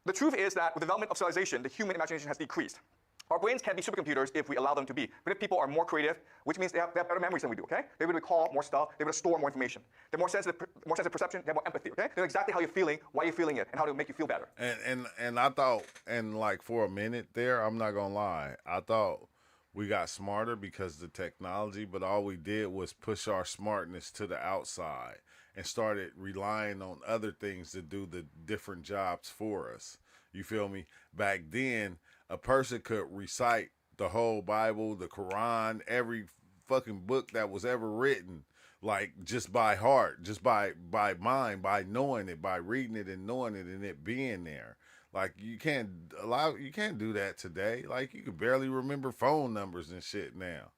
The truth is that with the development of civilization, the human imagination has decreased. Our brains can be supercomputers if we allow them to be. Primitive people are more creative, which means they have better memories than we do, okay? They're able to recall more stuff, they're able to store more information. They're more sensitive perception, they have more empathy, okay? They know exactly how you're feeling, why you're feeling it, and how to make you feel better. And I thought, and like for a minute there, I'm not gonna lie, I thought we got smarter because of the technology, but all we did was push our smartness to the outside and started relying on other things to do the different jobs for us. You feel me? Back then, a person could recite the whole Bible, the Quran, every fucking book that was ever written, like just by heart, just by mind, by knowing it, by reading it and knowing it and it being there. Like you can't do that today. Like you can barely remember phone numbers and shit now.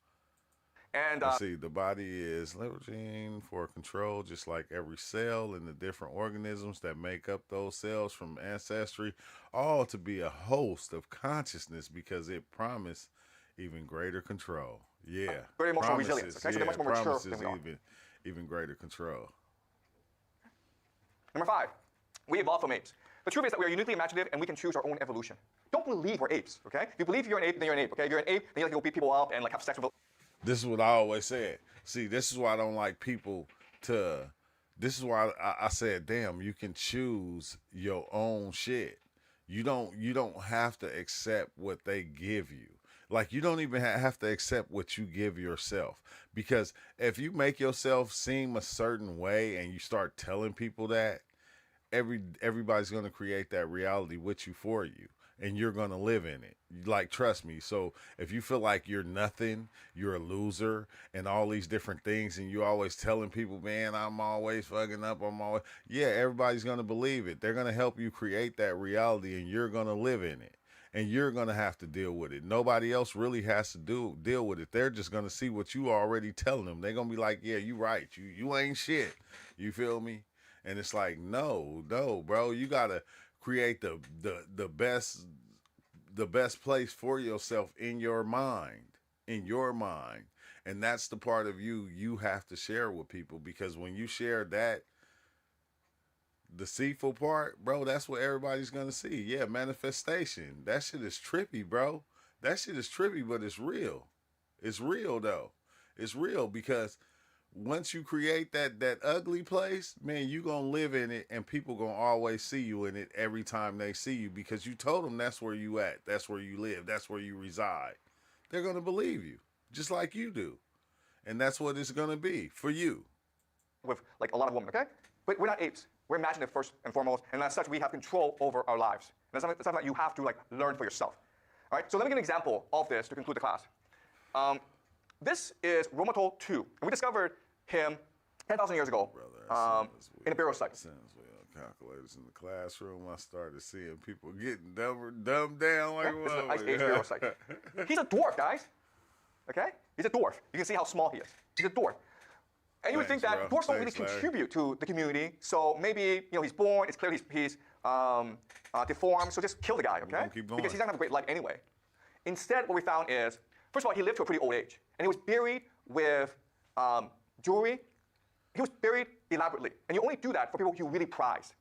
And Let's see, the body is leveraging for control, just like every cell in the different organisms that make up those cells from ancestry, all to be a host of consciousness because it promised even greater control. Yeah. very emotional resilience. Okay? So they're much more mature promises than we are. even greater control. Number 5, we evolved from apes. The truth is that we are uniquely imaginative and we can choose our own evolution. Don't believe we're apes, okay? If you believe you're an ape, then you're an ape, okay? If you're an ape, then you like to go beat people up and like have sex with. This is what I always said. See, this is why I don't like people to this is why I said, damn, you can choose your own shit. You don't have to accept what they give you. Like you don't even have to accept what you give yourself, because if you make yourself seem a certain way and you start telling people that, everybody's going to create that reality with you for you, and you're going to live in it. Like, trust me. So if you feel like you're nothing, you're a loser and all these different things, and you always telling people, man, I'm always fucking up, I'm always, yeah, everybody's going to believe it. They're going to help you create that reality, and you're going to live in it, and you're going to have to deal with it. Nobody else really has to deal with it. They're just going to see what you already telling them. They're going to be like, yeah, you right, you ain't shit. You feel me? And it's like, no, no, bro, you gotta create the best place for yourself in your mind, and that's the part of you have to share with people, because when you share that deceitful part, bro, that's what everybody's gonna see. Yeah, manifestation. That shit is trippy, bro. That shit is trippy, but it's real. It's real though. It's real because once you create that ugly place, man, you gonna live in it, and people gonna always see you in it every time they see you, because you told them that's where you at, that's where you live, that's where you reside. They're gonna believe you, just like you do, and that's what it's gonna be for you. with like a lot of women, okay? But we're not apes. We're imaginative first and foremost, and as such, we have control over our lives. And that's something that you have to like learn for yourself. All right. So let me give an example of this to conclude the class. This is Romatol 2, and we discovered him 10,000 years ago in a burial site. Sounds weird. Calculators in the classroom. I started seeing people getting dumbed down like This is an what? Ice Age burial site. He's a dwarf, guys. Okay? He's a dwarf. You can see how small he is. He's a dwarf. And you would think Thanks, that bro. dwarfs don't really Thanks, Larry. contribute to the community. So maybe he's born. It's clear he's deformed. So just kill the guy, okay? gonna keep going. Because he's not gonna have a great life anyway. Instead, what we found is, first of all, he lived to a pretty old age, and he was buried with jewelry. He was buried elaborately, and you only do that for people you really prize.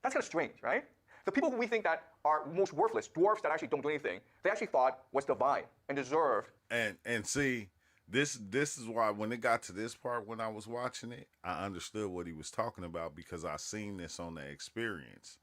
That's kind of strange, right? The people who we think that are most worthless, dwarfs that actually don't do anything, they actually thought was divine and deserved. And see, this is why when it got to this part, when I was watching it, I understood what he was talking about, because I seen this on the experience.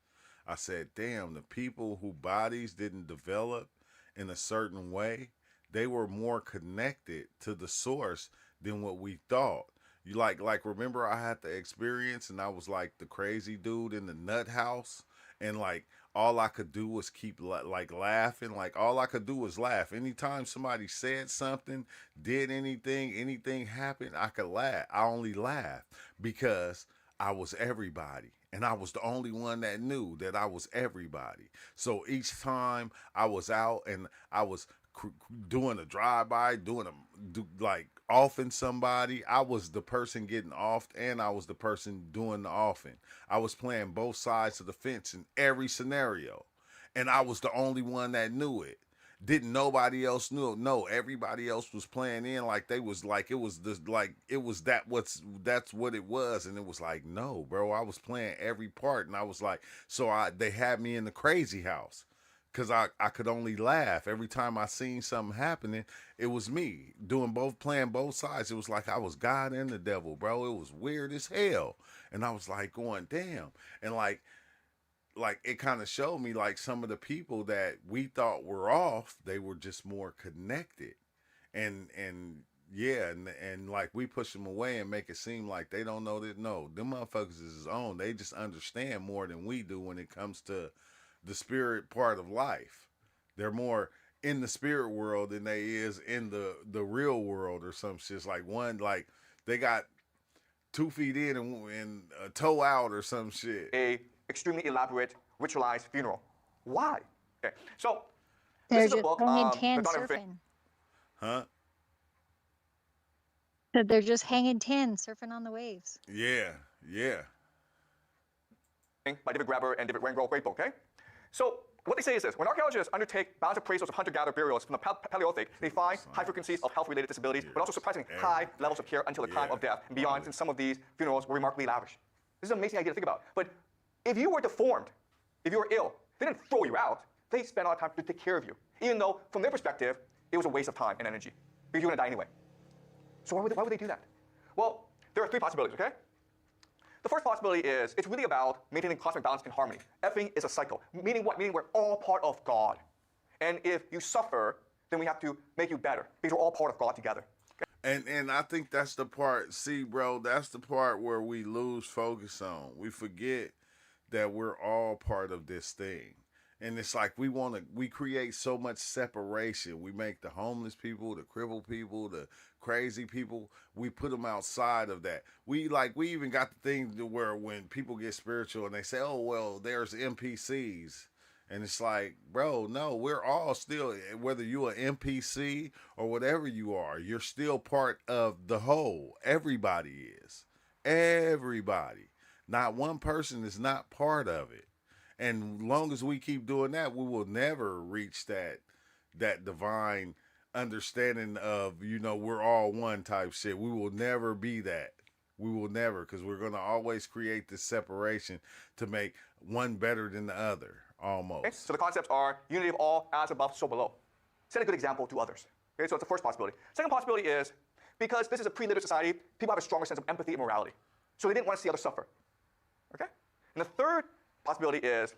I said, damn, the people whose bodies didn't develop in a certain way, they were more connected to the source than what we thought. You like remember I had the experience, and I was like the crazy dude in the nut house, and like all I could do was keep like laughing. Like all I could do was laugh. Anytime somebody said something, did anything happened, I could laugh. I only laughed because I was everybody, and I was the only one that knew that I was everybody. So each time I was out and I was doing a drive-by, like offing somebody, I was the person getting offed, and I was the person doing the offing. I was playing both sides of the fence in every scenario, and I was the only one that knew it. Didn't nobody else knew it? No, everybody else was playing in like they was like it was this like it was that's what it was, and it was like, no, bro, I was playing every part, and I was like, they had me in the crazy house. Cause I could only laugh every time I seen something happening. It was me playing both sides. It was like I was God and the devil, bro. It was weird as hell, and I was like going, damn, and like it kind of showed me like some of the people that we thought were off, they were just more connected, and yeah, and like we push them away and make it seem like they don't know that. No, them motherfuckers is on. They just understand more than we do when it comes to the spirit part of life. They're more in the spirit world than they is in the real world or some shit. Like one, like they got 2 feet in and a toe out or some shit. A extremely elaborate, ritualized funeral. Why? Okay. So They're this is a just book. hanging the 10 Donner Fink- surfing. Huh? They're just hanging 10 surfing on the waves. Yeah, yeah. by David Graeber and David Wengrow, great book, okay? So what they say is this: when archaeologists undertake balance appraisals of hunter-gatherer burials from the Paleolithic, they find high frequencies of health-related disabilities, but also surprisingly high levels of care until the time of death and beyond, since some of these funerals were remarkably lavish. This is an amazing idea to think about. But if you were deformed, if you were ill, they didn't throw you out. They spent a lot of time to take care of you, even though from their perspective, it was a waste of time and energy, because you're gonna die anyway. So why would they do that? Well, there are 3 possibilities, okay? The first possibility is it's really about maintaining cosmic balance and harmony. Everything is a cycle. Meaning what? Meaning we're all part of God. And if you suffer, then we have to make you better because we're all part of God together. And I think that's the part. See, bro, that's the part where we lose focus on. We forget that we're all part of this thing. And it's like we create so much separation. We make the homeless people, the crippled people, the crazy people, we put them outside of that. We even got the thing to where when people get spiritual and they say, oh, well, there's NPCs. And it's like, bro, no, we're all still, whether you're an NPC or whatever you are, you're still part of the whole. Everybody is. Everybody. Not one person is not part of it. And long as we keep doing that, we will never reach that divine understanding of, we're all one type shit. We will never be that. We will never, because we're going to always create this separation to make one better than the other, almost. Okay? So the concepts are unity of all, as above, so below. Set a good example to others. Okay? So it's the first possibility. Second possibility is, because this is a pre-literate society, people have a stronger sense of empathy and morality. So they didn't want to see others suffer. Okay? And the third possibility is,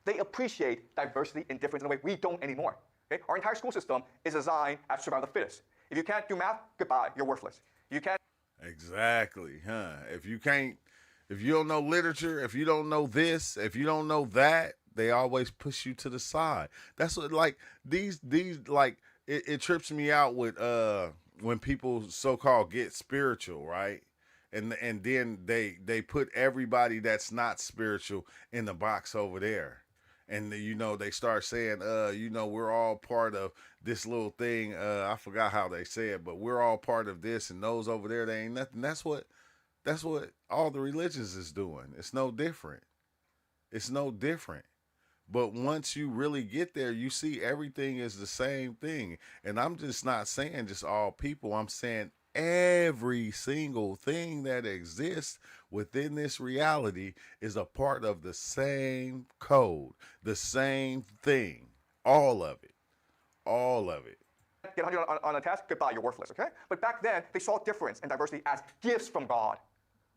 they appreciate diversity and difference in a way we don't anymore. Okay? Our entire school system is designed as survival of the fittest. If you can't do math, goodbye, you're worthless. You can't. Exactly, huh? If you don't know literature, if you don't know this, if you don't know that, they always push you to the side. That's what, like, these like, it trips me out with when people so-called get spiritual, right? And then they put everybody that's not spiritual in the box over there. And they start saying, we're all part of this little thing. I forgot how they say it, but we're all part of this, and those over there, they ain't nothing. That's what all the religions is doing. It's no different. It's no different. But once you really get there, you see everything is the same thing. And I'm just not saying just all people. I'm saying every single thing that exists within this reality is a part of the same code, the same thing, all of it, all of it. Get 100 on a test, goodbye, you're worthless, okay? But back then, they saw difference and diversity as gifts from God,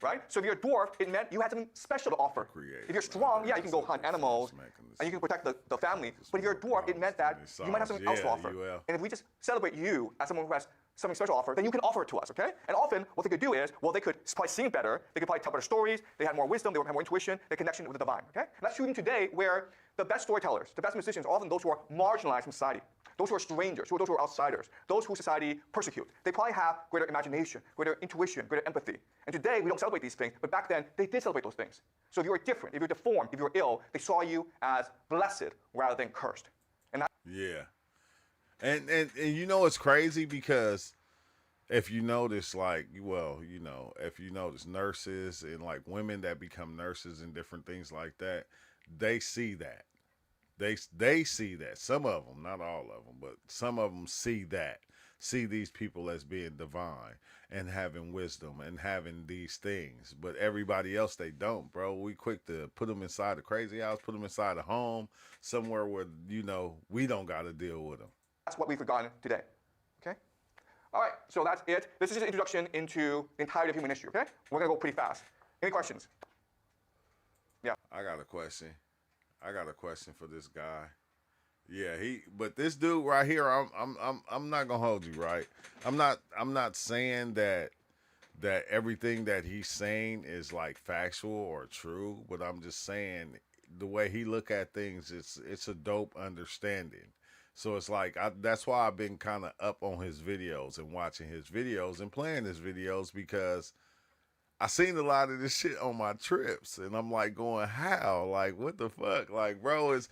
right? So if you're a dwarf, it meant you had something special to offer. If you're strong, yeah, you can go hunt animals, and you can protect the family. But if you're a dwarf, it meant that you might have something else to offer. And if we just celebrate you as someone who has something special to offer, then you can offer it to us, okay? And often, what they could do is, well, they could probably sing better, they could probably tell better stories, they had more wisdom, they would have more intuition, their connection with the divine, okay? And that's true even today, where the best storytellers, the best musicians are often those who are marginalized from society, those who are strangers, those who are outsiders, those who society persecute. They probably have greater imagination, greater intuition, greater empathy. And today, we don't celebrate these things, but back then, they did celebrate those things. So if you were different, if you're deformed, if you were ill, they saw you as blessed rather than cursed. And that. Yeah. And it's crazy because if you notice, like, if you notice nurses and like women that become nurses and different things like that, they see that. They see that. Some of them, not all of them, but some of them see these people as being divine and having wisdom and having these things. But everybody else, they don't, bro. We quick to put them inside the crazy house, put them inside a home, somewhere where, we don't got to deal with them. That's what we've forgotten today, okay? All right, so that's it. This is just an introduction into the entirety of human history, okay? We're going to go pretty fast. Any questions? Yeah. I got a question for this guy. Yeah, but this dude right here, I'm not gonna hold you, right? I'm not saying that everything that he's saying is like factual or true, but I'm just saying the way he look at things, it's a dope understanding. So it's like that's why I've been kind of up on his videos and watching his videos and playing his videos, because I seen a lot of this shit on my trips, and I'm like going, how? Like, what the fuck? Like, bro, it's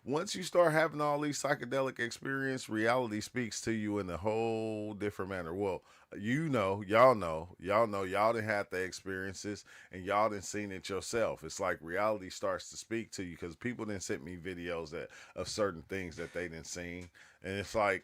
once you start having all these psychedelic experience, reality speaks to you in a whole different manner. Well, y'all didn't have the experiences, and y'all didn't seen it yourself. It's like reality starts to speak to you because people didn't send me videos of certain things that they didn't seen, and it's like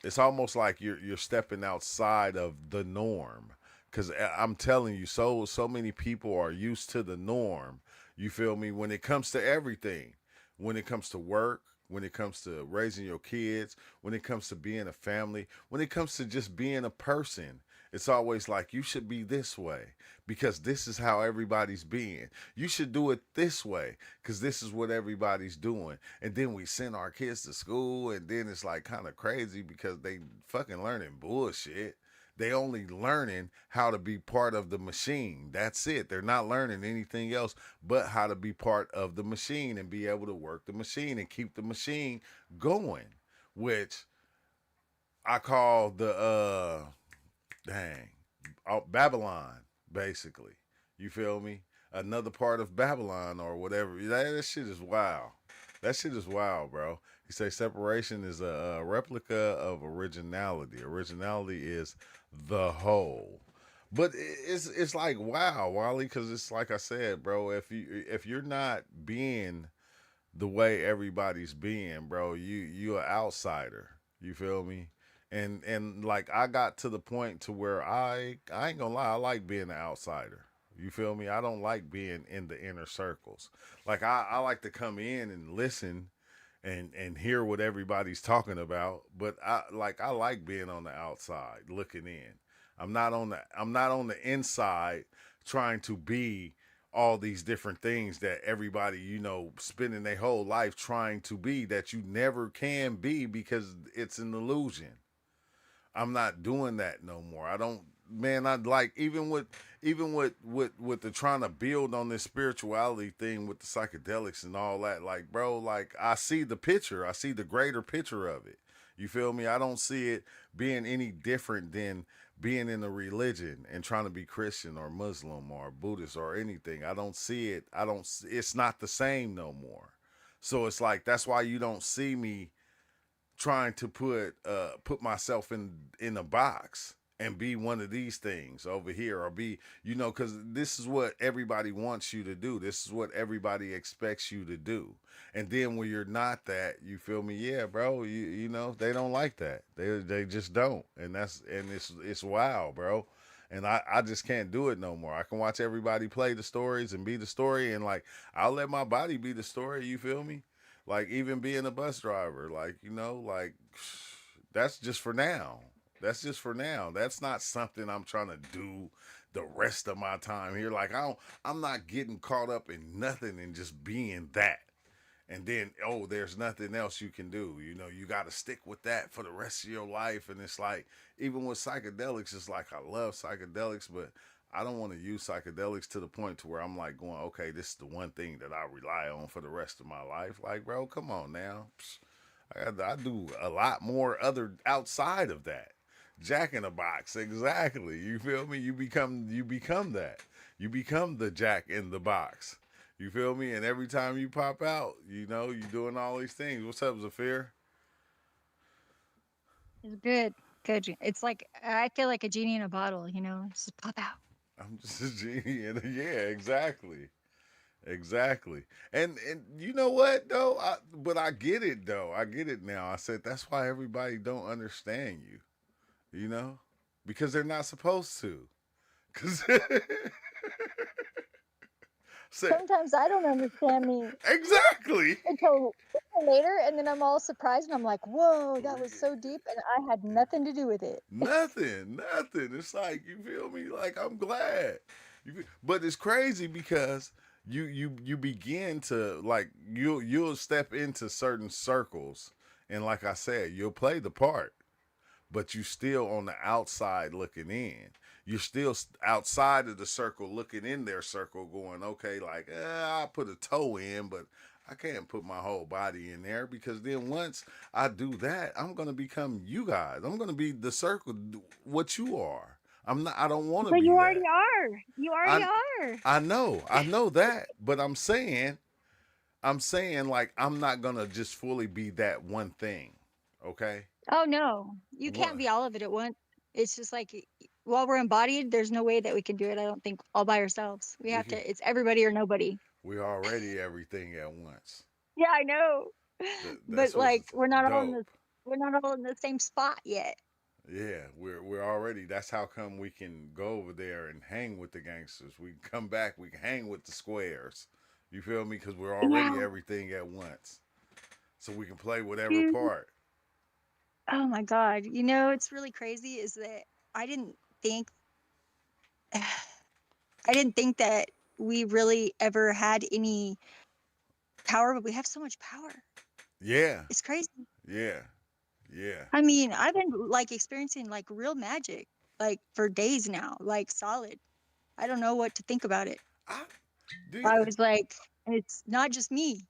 it's almost like you're stepping outside of the norm. Because I'm telling you, so many people are used to the norm. You feel me? When it comes to everything, when it comes to work, when it comes to raising your kids, when it comes to being a family, when it comes to just being a person. It's always like, you should be this way because this is how everybody's being. You should do it this way because this is what everybody's doing. And then we send our kids to school, and then it's like kind of crazy because they fucking learning bullshit. They only learning how to be part of the machine. That's it. They're not learning anything else but how to be part of the machine and be able to work the machine and keep the machine going, which I call the dang, Babylon, basically. You feel me? Another part of Babylon or whatever. That shit is wild. That shit is wild, bro. You say separation is a replica of originality. Originality is the whole. But it's like, wow, Wally, because it's like I said, bro. If you're not being the way everybody's being, bro, you an outsider. You feel me? And like, I got to the point to where I ain't gonna lie, I like being an outsider. You feel me? I don't like being in the inner circles. Like, I like to come in and listen and hear what everybody's talking about, but I like being on the outside looking in. I'm not on the inside trying to be all these different things that everybody, spending their whole life trying to be, that you never can be because it's an illusion. I'm not doing that no more. I don't, man. I like, even with the trying to build on this spirituality thing with the psychedelics and all that. Like, bro, like, I see the picture. I see the greater picture of it. You feel me? I don't see it being any different than being in a religion and trying to be Christian or Muslim or Buddhist or anything. I don't see it. It's not the same no more. So it's like, that's why you don't see me trying to put myself in a box and be one of these things over here, or be, because this is what everybody wants you to do. This is what everybody expects you to do. And then when you're not that, you feel me? Yeah, bro. They don't like that. They just don't. And it's wild, bro. And I just can't do it no more. I can watch everybody play the stories and be the story, and like, I'll let my body be the story. You feel me? Like, even being a bus driver, like, like, that's just for now. That's just for now. That's not something I'm trying to do the rest of my time here. Like, I'm not getting caught up in nothing and just being that. And then, oh, there's nothing else you can do. You got to stick with that for the rest of your life. And it's like, even with psychedelics, it's like, I love psychedelics, but I don't want to use psychedelics to the point to where I'm like going, okay, this is the one thing that I rely on for the rest of my life. Like, bro, come on now. I do a lot more other outside of that. Jack in a box, exactly. You feel me? You become that. You become the Jack in the box. You feel me? And every time you pop out, you're doing all these things. What's up, Zafir? It's good. Good. It's like I feel like a genie in a bottle, just pop out. I'm just a genie. Yeah, exactly. Exactly. And you know what though? But I get it though. I get it now. I said that's why everybody don't understand you. You know, because they're not supposed to. Cause say Sometimes I don't understand me exactly. until later, and then I'm all surprised, and I'm like, "Whoa, that was so deep," and I had nothing to do with it. Nothing, nothing. It's like, you feel me? Like, I'm glad. But it's crazy because you begin to, like, you'll step into certain circles, and like I said, you'll play the part, but you still on the outside looking in. You're still outside of the circle, looking in their circle, going, okay, like, I'll put a toe in, but I can't put my whole body in there, because then once I do that, I'm gonna become you guys. I'm gonna be the circle, what you are. I'm not. I don't want to But you be already that. are. You already I are. I know that, but I'm saying like, I'm not gonna just fully be that one thing. Okay, Oh no, you can't one. be all of it at once. It's just like while we're embodied, there's no way that we can do it. I don't think all by ourselves. We We have can, to. It's everybody or nobody. we're already everything at once. Yeah, I know. That's But what's like dope. we're not all in the same spot yet. Yeah, we're already. That's how come we can go over there and hang with the gangsters. We can come back. We can hang with the squares. You feel me? Because we're already Yeah, everything at once, so we can play whatever dude. part. Oh my God. It's really crazy is that I didn't think I didn't think that we really ever had any power, but we have so much power. Yeah, It's crazy. yeah, yeah. I mean, I've been like experiencing like real magic like for days now, like solid. I don't know what to think about it. I do. I was like, it's not just me.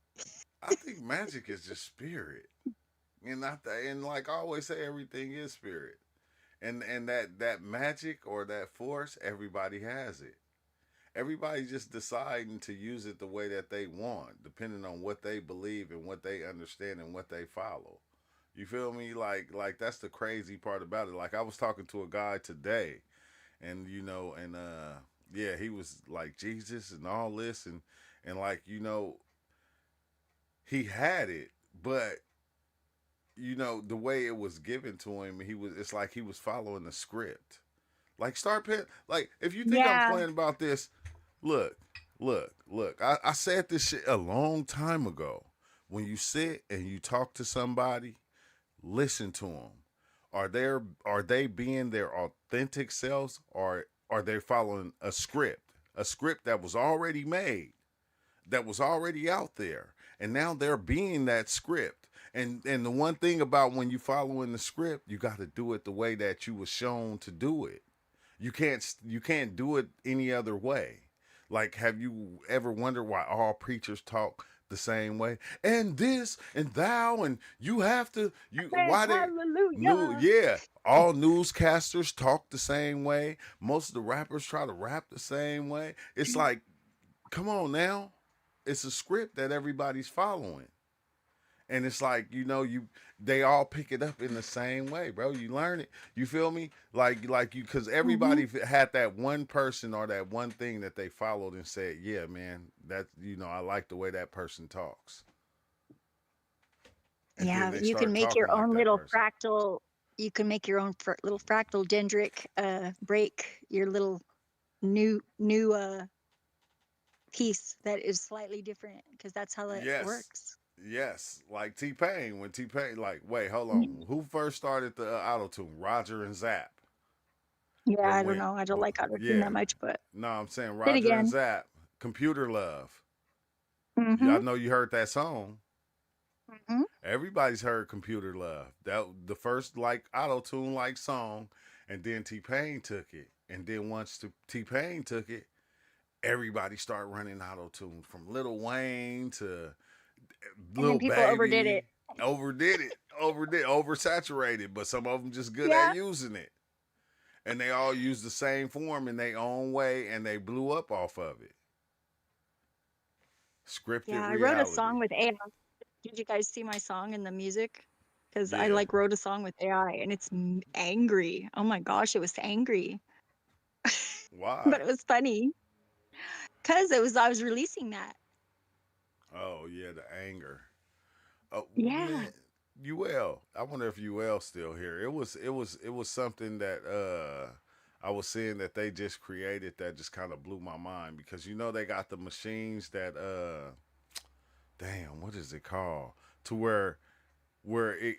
I think magic is just spirit, and not that. And like I always say, everything is spirit, and that magic or that force, everybody has it. Everybody just deciding to use it the way that they want, depending on what they believe and what they understand and what they follow. You feel me? Like that's the crazy part about it. Like I was talking to a guy today, and yeah, he was like Jesus and all this, and like he had it, but the way it was given to him, it's like he was following the script. Like start paying. Like if you think I'm Yeah. playing about this, look, look. I said this shit a long time ago. When you sit and you talk to somebody, listen to them. Are they being their authentic selves, or are they following a script that was already made, that was already out there, and now they're being that script. And the one thing about when you following the script, you got to do it the way that you was shown to do it. You can't do it any other way. Like, have you ever wondered why all preachers talk the same way? And this and thou and you have to you Hey, why they new hallelujah. yeah. All newscasters talk the same way. Most of the rappers try to rap the same way. It's like, come on now. It's a script that everybody's following. And it's like, they all pick it up in the same way, bro. You learn it. You feel me? Like you, because Hmm. everybody had that one person or that one thing that they followed and said, yeah, man, that, I like the way that person talks. And then Yeah, they you can start make talking your like own that little person. fractal. You can make your own little fractal dendric break your little new piece that is slightly different because that's how it Yes. works. Yes. Like T-Pain. When T-Pain, like, wait, hold Mm. on. Who first started the auto tune? Roger and Zapp. Yeah, But I don't when, know. I don't but like autotune yeah. that much, but No, I'm saying then Roger and again, Zapp. Computer Love. mm-hmm, I know you heard that song. mm-hmm. Everybody's heard Computer Love. That the first like auto tune like song, and then T Pain took it, and then once T Pain took it, everybody started running auto tune from Lil Wayne to And then Lil people overdid it. Baby. Oversaturated, but some of them just good at Yeah, using it, and they all use the same form in their own way, and they blew up off of it. Scripted yeah. I wrote a reality. song with AI. Did you guys see my song in the music? Because I Yeah. like wrote a song with AI, and it's angry. Oh my gosh, it was angry, Why? but it was funny because I was releasing that. Oh yeah, the anger. Oh Yeah. man, UL. I wonder if UL still here. It was something that I was seeing that they just created that just kind of blew my mind, because they got the machines that damn, what is it called? To where it,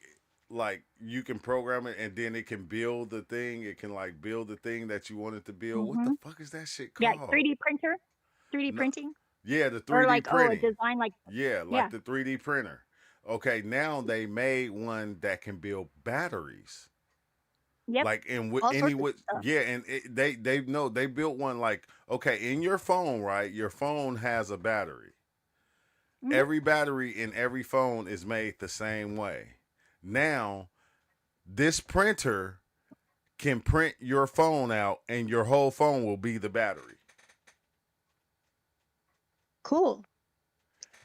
like, you can program it and then it can build the thing. It can like build the thing that you want it to build. What the Mm-hmm. fuck is that shit Yeah, called? 3D printer, 3D No, printing, yeah, the or 3D like, oh, a printing. design like, Yeah, yeah. like the 3D printer. Okay, now they made one that can build batteries. Yep, Like in all any sorts of with stuff. yeah, and they know they built one like, okay, in your phone, right? Your phone has a battery. Hmm. Every battery in every phone is made the same way. Now, this printer can print your phone out and your whole phone will be the battery. Cool.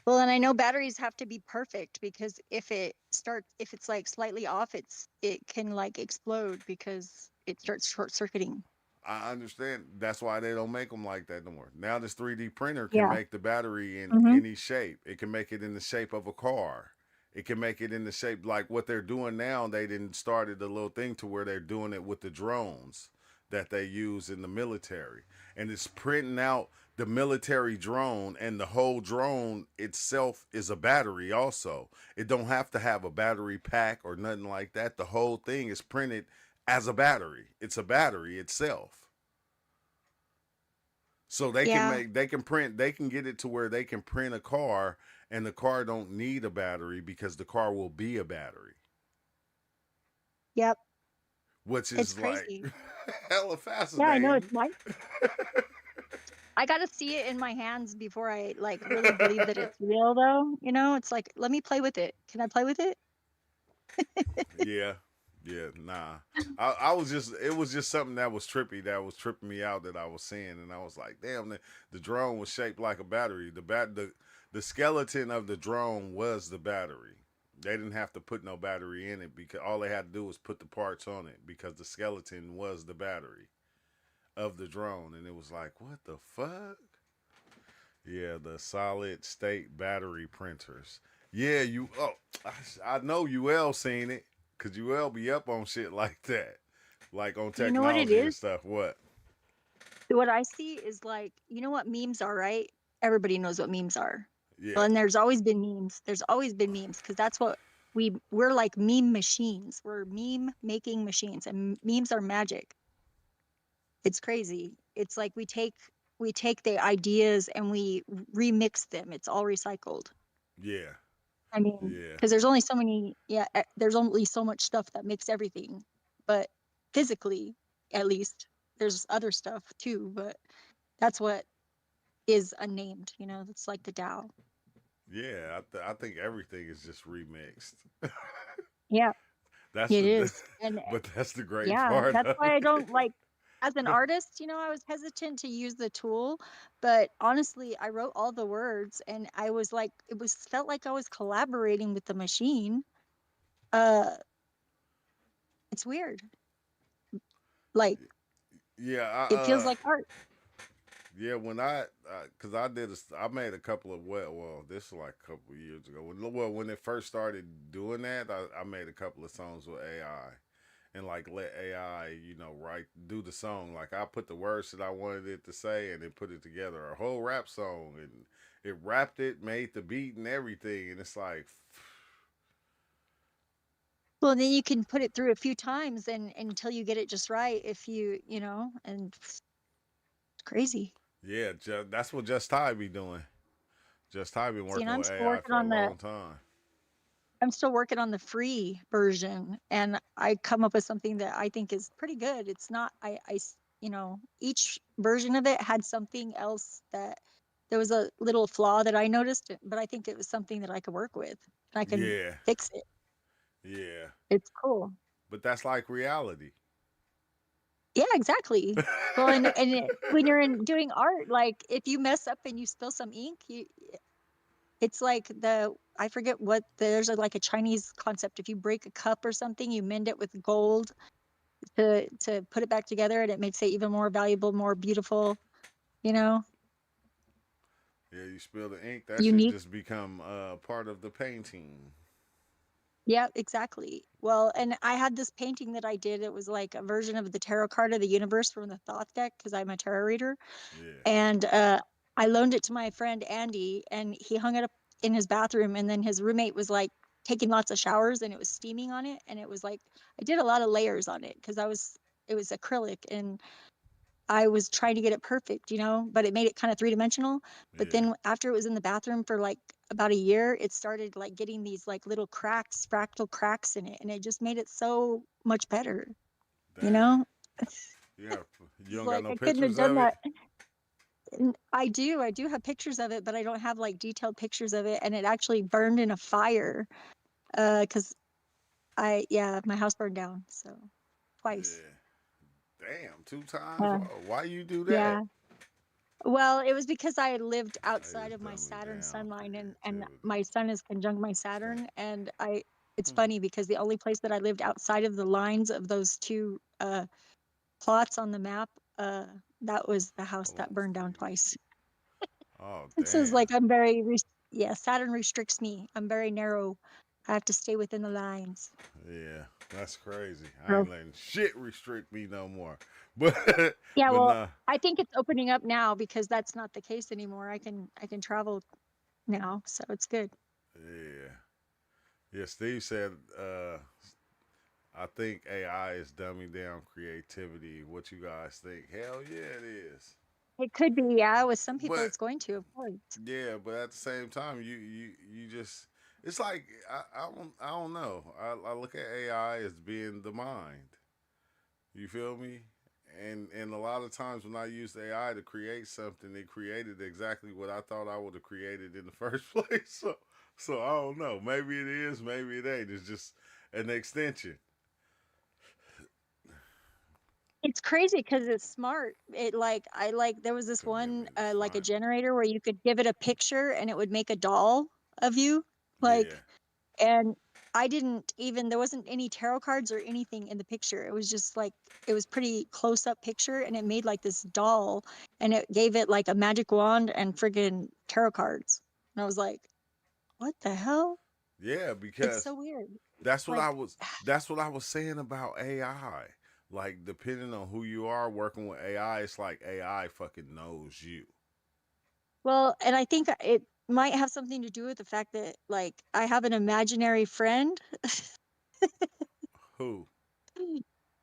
Well, and I know batteries have to be perfect because if it's like slightly off, it can like explode because it starts short circuiting. I understand. That's why they don't make them like that no more. Now this 3D printer can Yeah. make the battery in Mm-hmm. any shape. It can make it in the shape of a car. It can make it in the shape like what they're doing now. They didn't started a little thing to where they're doing it with the drones that they use in the military. And it's printing out the military drone, and the whole drone itself is a battery also. It don't have to have a battery pack or nothing like that. The whole thing is printed as a battery. It's a battery itself. So they can Yeah. make, they can print, they can get it to where they can print a car, and the car don't need a battery because the car will be a battery, Yep. which It's is like crazy. hella Yeah, I know, fascinating. it's mind. I got to see it in my hands before I like really believe that it's real though. You know, it's like, let me play with it. Can I play with it? Yeah, yeah, nah. I was just, it was just something that was trippy, that was tripping me out, that I was seeing, and I was like, damn, the drone was shaped like a battery. The skeleton of the drone was the battery. They didn't have to put no battery in it because all they had to do was put the parts on it because the skeleton was the battery of the drone, and it was like, what the fuck? Yeah, the solid state battery printers. Yeah, you. Oh, I know UL seen it because UL be up on shit like that, like on You know what it technology and is? stuff. What? What I see is like, you know what memes are, right? Everybody knows what memes are. Yeah, Well, and there's always been memes. There's always been memes because that's what we're like, meme machines. We're meme making machines, and memes are magic. It's crazy. It's like we take the ideas and we remix them. It's all recycled. yeah, I mean, yeah, because there's only so many, yeah, there's only so much stuff that makes everything. But physically, at least, there's other stuff too. But that's what is unnamed. You know, it's like the Tao. yeah. I think everything is just remixed. Yeah, That's it the, is. And but that's the great yeah, part that's of why I it. don't like, as an artist, you know, I was hesitant to use the tool, but honestly, I wrote all the words and I was like, it was felt like I was collaborating with the machine. Uh, it's weird. Like Yeah, it feels like art. yeah, when cause I made a couple of, well, this is like a couple of years ago. When it first started doing that, I made a couple of songs with AI, and like let AI, write, do the song. Like I put the words that I wanted it to say, and then put it together, a whole rap song, and it rapped it, made the beat and everything, and it's like, Well, then you can put it through a few times and until you get it just right. If you know, and it's crazy. yeah, that's what Just Ty be doing. Just Ty been See, and working with AI for a long time. I'm still working on the free version, and I come up with something that I think is pretty good. It's not, you know, each version of it had something else that there was a little flaw that I noticed, but I think it was something that I could work with and I can Yeah, fix it. yeah, It's cool. but that's like reality. Yeah, exactly. Well, when you're doing art, like if you mess up and you spill some ink, it's like I forget what, there's like a Chinese concept. If you break a cup or something, you mend it with gold to put it back together, and it makes it even more valuable, more beautiful, you know, Yeah, you spill the ink, that should unique. just become part of the painting. Yeah, exactly. Well, and I had this painting that I did. It was like a version of the tarot card of the universe from the Thoth deck because I'm a tarot reader. Yeah, And I loaned it to my friend Andy, and he hung it up in his bathroom. And then his roommate was like taking lots of showers, and it was steaming on it. And it was like I did a lot of layers on it because it was acrylic, and I was trying to get it perfect, you know, but it made it kind of three-dimensional. But yeah, then after it was in the bathroom for like about a year, it started like getting these like little cracks, fractal cracks in it, and it just made it so much better, you dang. know? Yeah, you It's don't got like no I couldn't have pictures done of it? that. And I do have pictures of it, but I don't have like detailed pictures of it. And it actually burned in a fire, because yeah, my house burned down, so twice. Yeah. Damn, two times? Uh, Why you do that? yeah. Well, it was because I lived I outside just of my dumb it Saturn down. sun line, and Creativity. my sun is conjunct my Stink. Saturn, and it's Hmm. funny because the only place that I lived outside of the lines of those two plots on the map, that was the house Hold that on, burned down Steve. twice. Oh, It says damn. like yeah, Saturn restricts me. I'm very narrow. I have to stay within the lines. Yeah, that's crazy. I So, ain't letting shit restrict me no more. But, yeah, but well, nah. I think it's opening up now because that's not the case anymore. I can travel now, so it's good. Yeah. Yeah, Steve said, I think AI is dumbing down creativity. What you guys think? Hell yeah, it is. It could be, yeah. With some people, But it's going to, of course. yeah, but at the same time, you just it's like I don't know. I look at AI as being the mind. You feel me? And a lot of times when I used AI to create something, it created exactly what I thought I would have created in the first place. So I don't know. Maybe it is, maybe it ain't. It's just an extension. It's crazy because it's smart. It like I like there was this Couldn't get one me to like a find it. generator where you could give it a picture and it would make a doll of you. Yeah. Like, and I didn't even there wasn't any tarot cards or anything in the picture. It was just like it was pretty close up picture and it made like this doll and it gave it like a magic wand and friggin' tarot cards. And I was like, what the hell? Yeah, It's because so weird. that's what Like, I was that's what I was saying about AI. Like depending on who you are working with AI, it's like AI fucking knows you. well, and I think it might have something to do with the fact that like I have an imaginary friend. Who?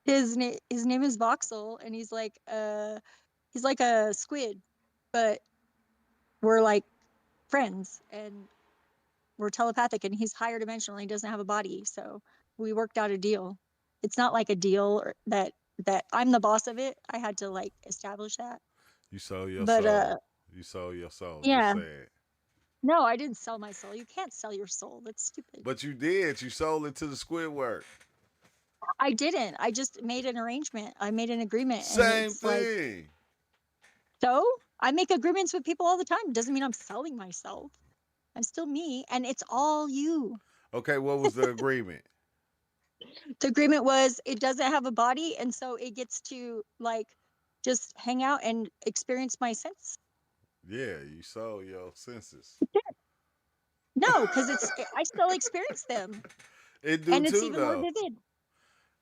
His name is Voxel, and he's like a squid, but we're like friends, and we're telepathic, and he's higher dimensional. He doesn't have a body, so we worked out a deal. It's not like a deal or that I'm the boss of it. I had to like establish that, You sold your but soul. You sold your soul. Just yeah, say it. no, I didn't sell my soul. You can't sell your soul. That's stupid. But you did. You sold it to the Squidward. I didn't. I just made an arrangement. I made an agreement, and Same it's like, thing. so I make agreements with people all the time. It doesn't mean I'm selling myself. I'm still me, and it's all you. Okay, what was the agreement? The agreement was it doesn't have a body, and so it gets to like just hang out and experience my sense. Yeah, you sold your senses. No, because I still experience them, It do and it's too even more though. vivid.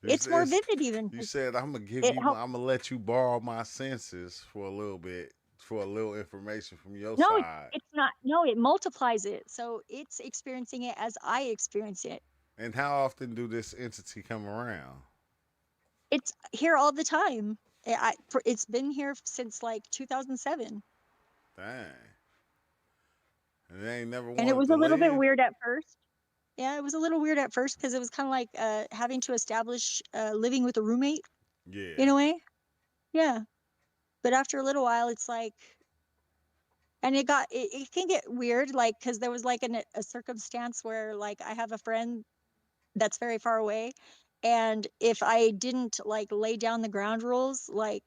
It's, It's more it's vivid even. you 'Cause said I'm gonna give it you helps. I'm gonna let you borrow my senses for a little bit for a little information from your No, side. it's not. No, it multiplies it, so it's experiencing it as I experience it. And how often do this entity come around? It's here all the time. It's been here since like 2007, Dang. And they ain't never and it wanted was to a little bit leave? weird at first. Yeah, it was a little weird at first because it was kind of like having to establish living with a roommate in Yeah. a way. Yeah, but after a little while, it's like, and it can get weird, like because there was like a circumstance where like I have a friend that's very far away, and if I didn't like lay down the ground rules, like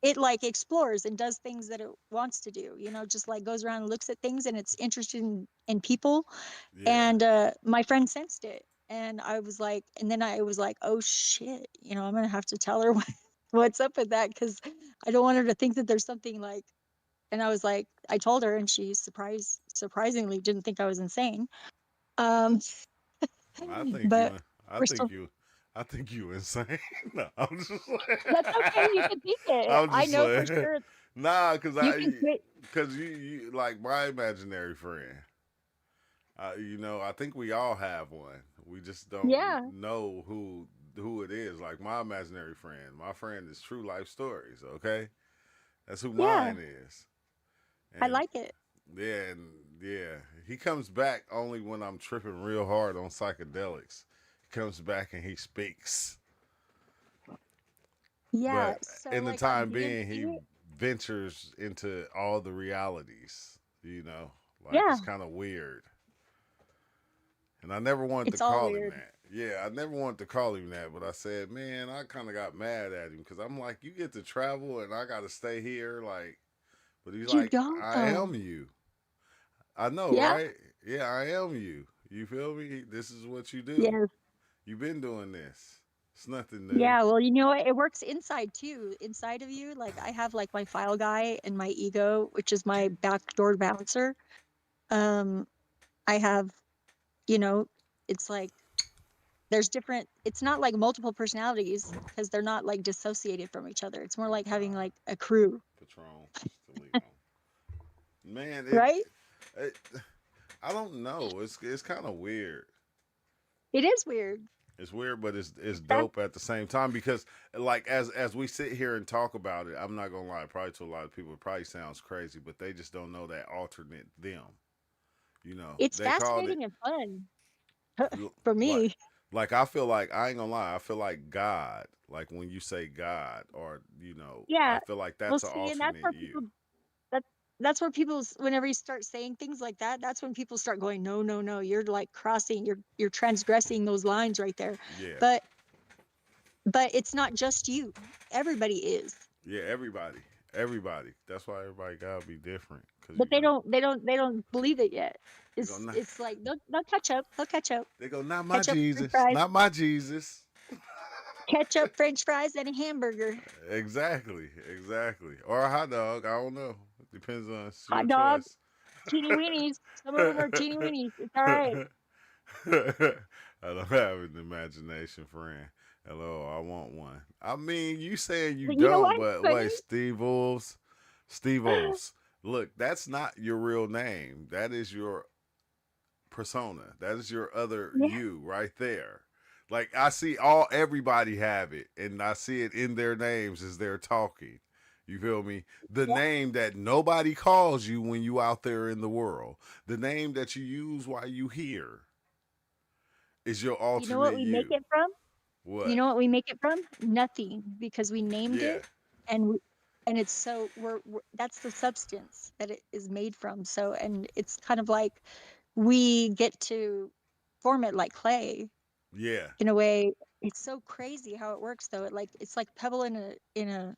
it like explores and does things that it wants to do, just like goes around and looks at things and it's interested in people. Yeah. And my friend sensed it, and I was like, and then I was like, oh shit, I'm gonna have to tell her what's up with that, because I don't want her to think that there's something like. And I was like, I told her, and she surprisingly didn't think I was insane. um I think but you I we're think still. you I think you insane. No, I'm just like That's okay, you can think it. I'm I just know for like sure. nah, You can create. cause you like my imaginary friend. I think we all have one. We just don't Yeah, know who it is. Like my imaginary friend. My friend is True Life Stories. Okay, that's who yeah, mine is. I And like it. yeah, and yeah, he comes back only when I'm tripping real hard on psychedelics. He comes back and he speaks. Yeah, But so in the like on time being, he DMT. ventures into all the realities. Like Yeah, it's kind of weird. And I never wanted to it's all call him weird. that. Yeah, I never wanted to call him that, but I said, man, I kind of got mad at him because I'm like, you get to travel and I got to stay here. Like, but he's You like, don't I though. am you. I know, Yeah. right? Yeah, I am you. You feel me? This is what you do. Yes. You've been doing this. It's nothing new. Yeah, well, you know what? It works inside too. Inside of you, like I have like my file guy and my ego, which is my backdoor bouncer. Um, I have, you know, it's like there's different, it's not like multiple personalities because they're not like dissociated from each other. It's more Oh like having God, like a crew, Patron, still leave on. Man, right? it I don't know. It's kind of weird. It is weird. It's weird, but it's That's dope at the same time because like as we sit here and talk about it, I'm not gonna lie, probably to a lot of people it probably sounds crazy, but they just don't know that alternate them. You know, it's they called it fascinating and fun l- for like me. I feel like I ain't gonna lie, I feel like God, like when you say God or you know, I Yeah. feel like Well, that's an see, and that's alternate where you. people that that's where people whenever you start saying things like that, that's when people start going, no, no, no, you're like crossing, you're transgressing those lines right there. Yeah. But it's not just you. Everybody is. Yeah, everybody. That's why everybody gotta be different, cause But you know they don't believe it yet. they go not It's like they'll catch up. They'll catch up. they go not my Ketchup, French Jesus, fries, not my Jesus. ketchup, French fries, and a hamburger. Exactly. Or a hot dog. I don't know. It depends on it's your Hot dog, choice. teeny weenies. Some of them are teeny weenies. It's all right. I don't have an imagination, friend. Hello, I want one. I mean, you saying you But you know don't, what's but funny? wait, Steve O's. Look, that's not your real name. That is your persona. That is your other Yeah, you right there. Like I see everybody have it, and I see it in their names as they're talking. You feel me? The yeah. name that nobody calls you when you out there in the world. The name that you use while you here is your You know what alternate we make you. it from? You What? know what we make it from? Nothing, because we named Yeah. it, and it's so that's the substance that it is made from. So, and it's kind of like we get to form it like clay Yeah. in a way. It's so crazy how it works though. It's like pebble in a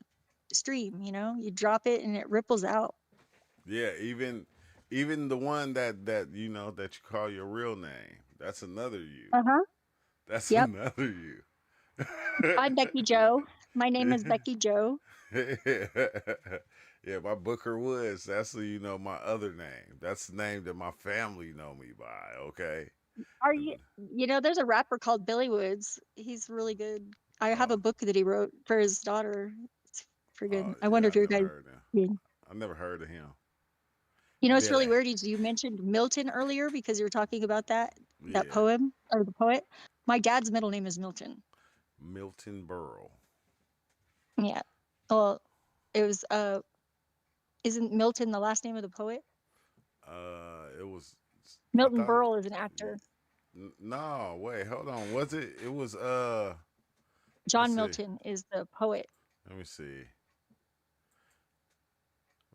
stream, you know? You drop it and it ripples out. Yeah. Even the one that you know that you call your real name. That's another you. Uh-huh. That's Yep. another you. I'm Becky Joe. My name is Becky Joe. Yeah, my Booker Woods. That's you know my other name. That's the name that my family know me by. Okay. Are And, you you know, there's a rapper called Billy Woods. He's really good. I have oh, a book that he wrote for his daughter. It's oh friggin' I wonder yeah, if I your never guys heard him. yeah. I never heard of him. You know, it's Yeah, really weird is you mentioned Milton earlier because you were talking about that yeah. poem or the poet. My dad's middle name is Milton. Milton Berle. Yeah. Well, it was isn't Milton the last name of the poet? It was. I Milton thought. Berle is an actor. No, wait, hold on. Was it? It was. Let's John see. Milton is the poet. Let me see.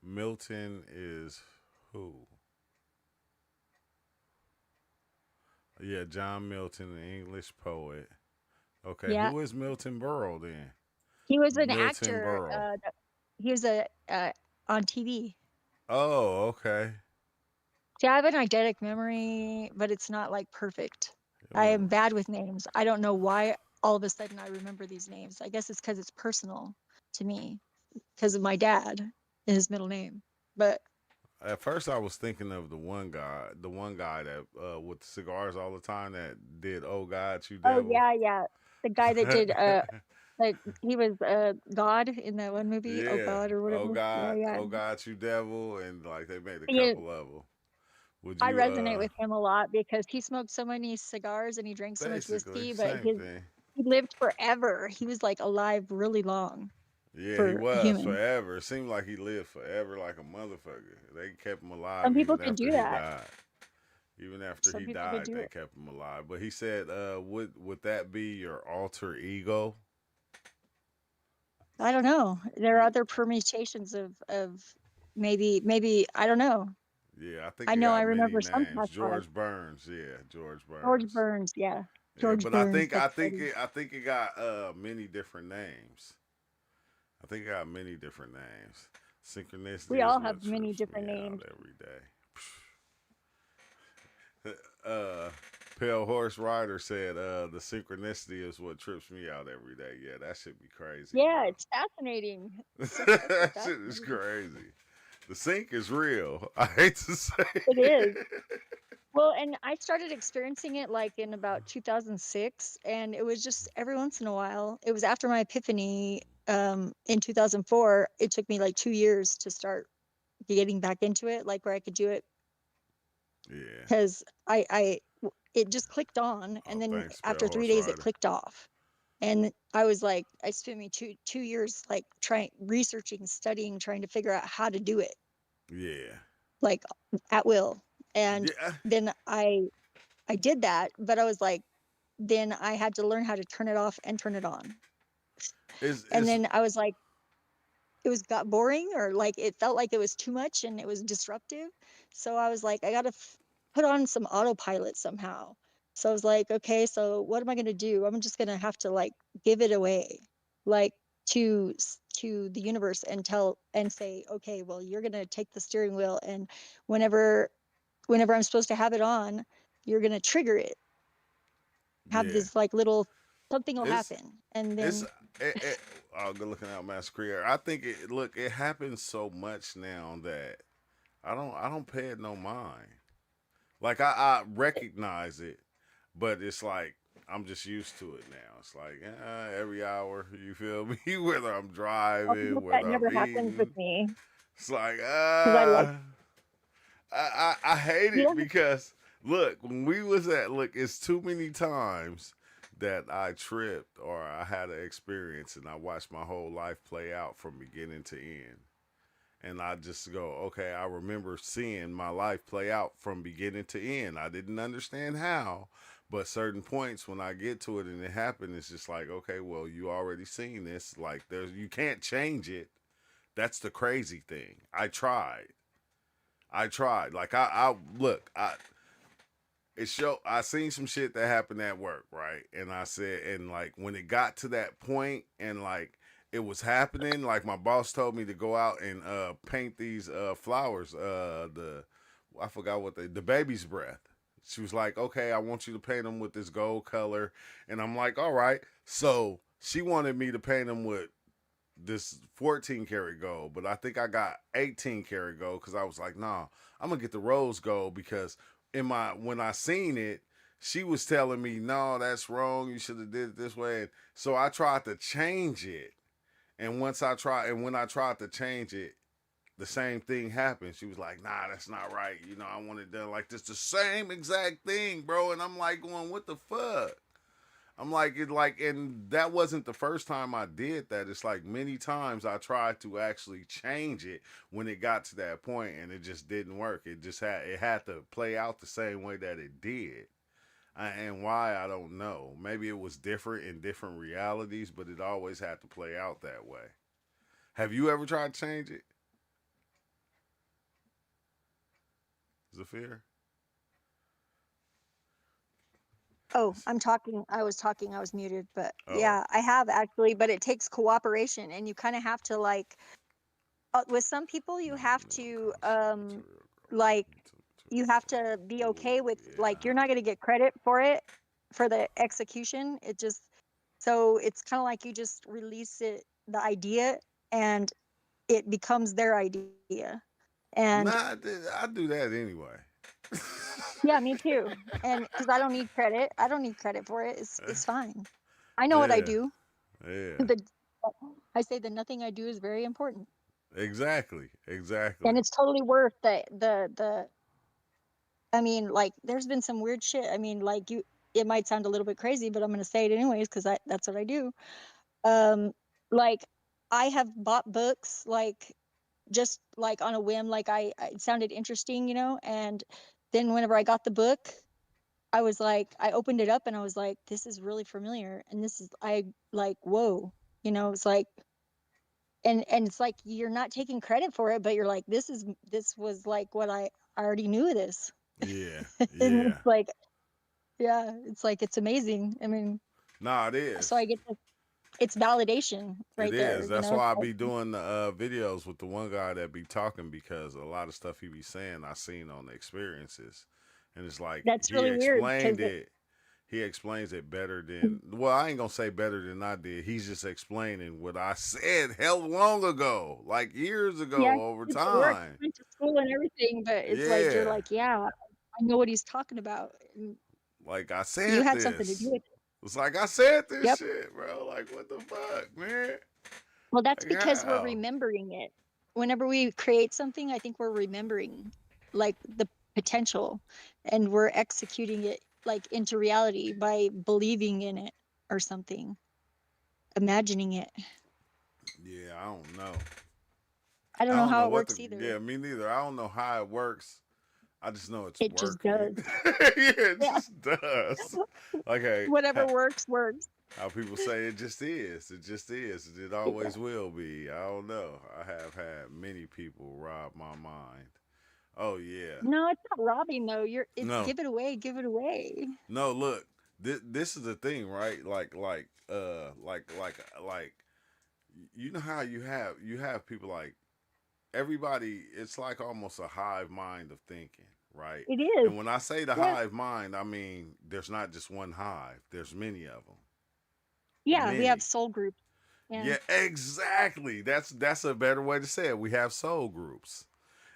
Milton is who? Yeah, John Milton, the English poet. Okay, Yeah. who is Milton Berle then? He was an Milton actor. Berle. He was a on TV. Oh, okay. See, I have an eidetic memory, but it's not like perfect. I am Mil- bad with names. I don't know why all of a sudden I remember these names. I guess it's because it's personal to me because of my dad and his middle name. But At first, I was thinking of the one guy that with cigars all the time that did "Oh God, You oh Devil." yeah, yeah, the guy that did like he was God in that one movie. Oh Yeah. God or whatever. Yeah, yeah. Oh God, You Devil, and like they made a Yeah, couple of them. Would I you resonate with him a lot because he smoked so many cigars and he drank so much basically whiskey, but same thing? he lived forever. He was like alive really long Yeah, he for a was human. forever. It seemed like he lived forever, like a motherfucker. They kept him alive Some people even could after do he that. died. Even after Some he people could died, do they it. kept him alive. But he said, would that be your alter ego? I don't know. There are other permutations of maybe I don't know. Yeah, I think I he know I got many remember some names. past lives. George Burns, yeah, George George Burns. Burns, yeah. Yeah, George but Burns. That's funny. I think it got many different names. I think it got many different names. We Synchronicity is all what have many trips me different out names. every day. uh, Pale Horse Rider said, "The synchronicity is what trips me out every day." Yeah, that should be crazy, Yeah, bro. it's fascinating. It's so That shit is fascinating. crazy. The sync is real. I hate to say It is. it. Well, and I started experiencing it like in about 2006, and it was just every once in a while. It was after my epiphany in 2004. It took me like 2 years to start getting back into it, like where I could do it Yeah, because it just clicked on, Oh, and then thanks, Spare after 3 Horse days it Rider. clicked off. And I was like, I spent me two years like trying, researching, studying, trying to figure out how to do it, Yeah. like at will. And Yeah. then I did that, but I was like, then I had to learn how to turn it off and turn it on. And It's then I was like, it was got boring, or like it felt like it was too much and it was disruptive. So I was like, I gotta put on some autopilot somehow. So I was like, okay, so what am I gonna do? I'm just gonna have to like give it away, like to the universe, and tell and say, okay, well, you're gonna take the steering wheel, and whenever I'm supposed to have it on, you're gonna trigger it, have yeah. this like little something will It's happen, and it's then oh, good looking out, Master Creator. I think it happens so much now that I don't pay it no mind. Like I recognize it, but it's like I'm just used to it now. It's like every hour, you feel me? Whether I'm driving, that whether never I'm happens with eating, me, it's like because I like, I hate you it know, because look, when we was at look, it's too many times that I tripped or I had an experience and I watched my whole life play out from beginning to end. And I just go, okay, I remember seeing my life play out from beginning to end. I didn't understand how, but certain points when I get to it and it happened, it's just like, okay, well, you already seen this. Like you can't change it. That's the crazy thing. I tried. I tried. Like I look, I seen some shit that happened at work, right? And I said, and like when it got to that point and like it was happening, like my boss told me to go out and paint these flowers, I forgot what the baby's breath. She was like, okay, I want you to paint them with this gold color. And I'm like, all right. So she wanted me to paint them with this 14 karat gold, but I think I got 18 karat gold because I was like, nah, I'm gonna get the rose gold because when I seen it, she was telling me, no, that's wrong. You should have did it this way. And so I tried to change it. And when I tried to change it, the same thing happened. She was like, nah, that's not right. You know, I want it done like this, the same exact thing, bro. And I'm like going, what the fuck? I'm like, and that wasn't the first time I did that. It's like many times I tried to actually change it when it got to that point, and it just didn't work. It had to play out the same way that it did, and why I don't know. Maybe it was different in different realities, but it always had to play out that way. Have you ever tried to change it, Zafir? oh, I'm talking, I was talking, I was muted, but Oh, yeah, I have actually, but it takes cooperation, and you kind of have to like, with some people, you have to, like, you have to be okay with, like, you're yeah, not going to get credit for it, for the execution. It just, so it's kind of like you just release it, the idea, and it becomes their idea. And nah, I do that anyway. yeah, me too. And because I don't need credit for it. It's fine. I know what I Yeah, do. yeah, The I say the nothing I do is very important, exactly, exactly. and it's totally worth the. I mean, like, there's been some weird shit. I mean, like, you. It might sound a little bit crazy, but I'm gonna say it anyways because that's what I do. Um, like, I have bought books like just like on a whim, like it sounded interesting, and then whenever I got the book, I was like, I opened it up and I was like, this is really familiar, and this is I like, whoa, it's like, and it's like you're not taking credit for it, but you're like, this was like what I already knew this. Yeah, And yeah. it's like, yeah, it's like it's amazing. I mean, Nah, it so is. I get it's validation It right there, is. That's It's why I like, be doing the videos with the one guy that be talking because a lot of stuff he be saying I seen on the experiences, and it's like that's he really weird because explained it. He explains it better than well, I ain't gonna say better than I did. He's just explaining what I said hell long ago, like years yeah, ago over it's work, time. went to school and everything, but it's like you're Yeah, like, yeah, I know what he's talking about, and like I you said had something to do this. with it. It's like I said this Yep. shit, bro. Like what the fuck, man? Well, that's Like because we're how? remembering it. Whenever we create something, I think we're remembering like the potential, and we're executing it like into reality by believing in it or something, imagining it. Yeah, I don't know. I don't I know don't how know it what works the. either. Yeah, me neither. I don't know how it works. I just know it's It just working. does. Yeah, it Yeah. just does. Like Whatever works, works. how people say it just is. It just is. It Yeah. always will be. I don't know. I have had many people rob my mind. Oh yeah. No, it's not robbing though. It's No. give it away, give it away. No, look. This is the thing, right? Like you know how you have people like everybody, it's like almost a hive mind of thinking, right? It is. And when I say the Yeah. hive mind, I mean there's not just one hive, there's many of them. Yeah, we have Many. soul groups. Yeah. Yeah, exactly. That's a better way to say it. We have soul groups.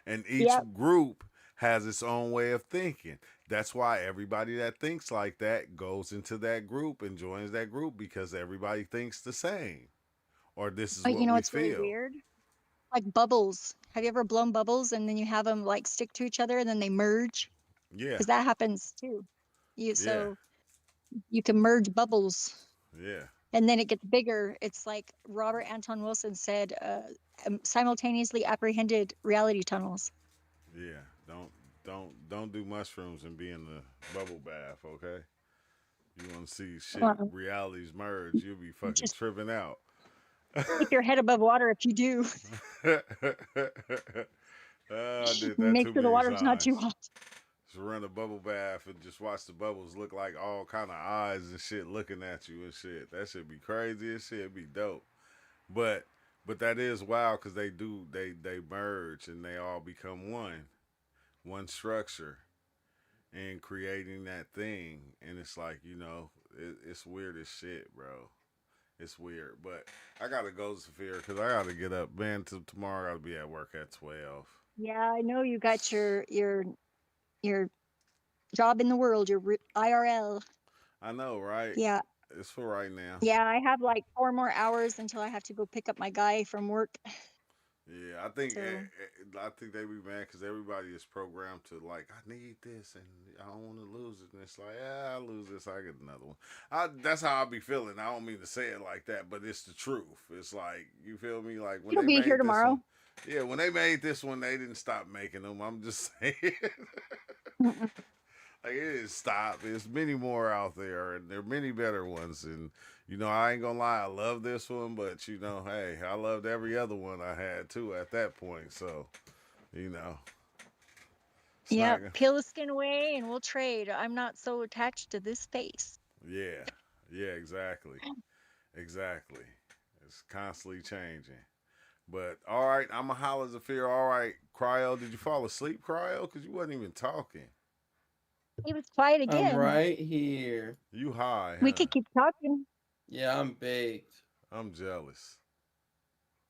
And each Yep. group has its own way of thinking. That's why everybody that thinks like that goes into that group and joins that group because everybody thinks the same or this is But you what know we what's really feel. weird? Like bubbles. Have you ever blown bubbles and then you have them like stick to each other and then they merge? Yeah. Because that happens too. Yeah. So you can merge bubbles Yeah. and then it gets bigger. It's like Robert Anton Wilson said, simultaneously apprehended reality tunnels. Yeah. Don't do mushrooms and be in the bubble bath, okay? You want to see shit Well, realities merge, you'll be fucking just tripping out. keep your head above water if you do. I did that Make too sure the many water's not too times. hot. Just run a bubble bath and just watch the bubbles look like all kind of eyes and shit looking at you and shit. That should be crazy as shit. It'd be dope. But but that is wild because they merge and they all become one structure and creating that thing. And it's like it's weird as shit, bro. It's weird. But I gotta go, Sophia, because I gotta get up. Man, tomorrow I gotta be at work at 12. Yeah, I know you got your job in the world, your IRL. I know, right? Yeah. It's for right now. Yeah, I have like 4 more hours until I have to go pick up my guy from work. Yeah, So I think they be mad because everybody is programmed to like I need this and I don't want to lose it, and it's like I lose this, I get another one. That's how I be feeling. I don't mean to say it like that, but it's the truth. It's like you feel me, like when it'll they be here made this tomorrow. one. Yeah, when they made this one, they didn't stop making them. I'm just saying. Mm-mm. Like it didn't stop. There's many more out there, and there are many better ones. And I ain't gonna lie, I love this one, but hey, I loved every other one I had too at that point. So, you know, it's Yeah, not gonna. peel the skin away and we'll trade. I'm not so attached to this space. Yeah, yeah, exactly, exactly. It's constantly changing. But all right, I'm a holler Zafir. All right, Cryo, did you fall asleep, Cryo? Because you wasn't even talking. He was quiet I'm again. right here. You high, We huh? could keep talking. Yeah, I'm baked. I'm jealous.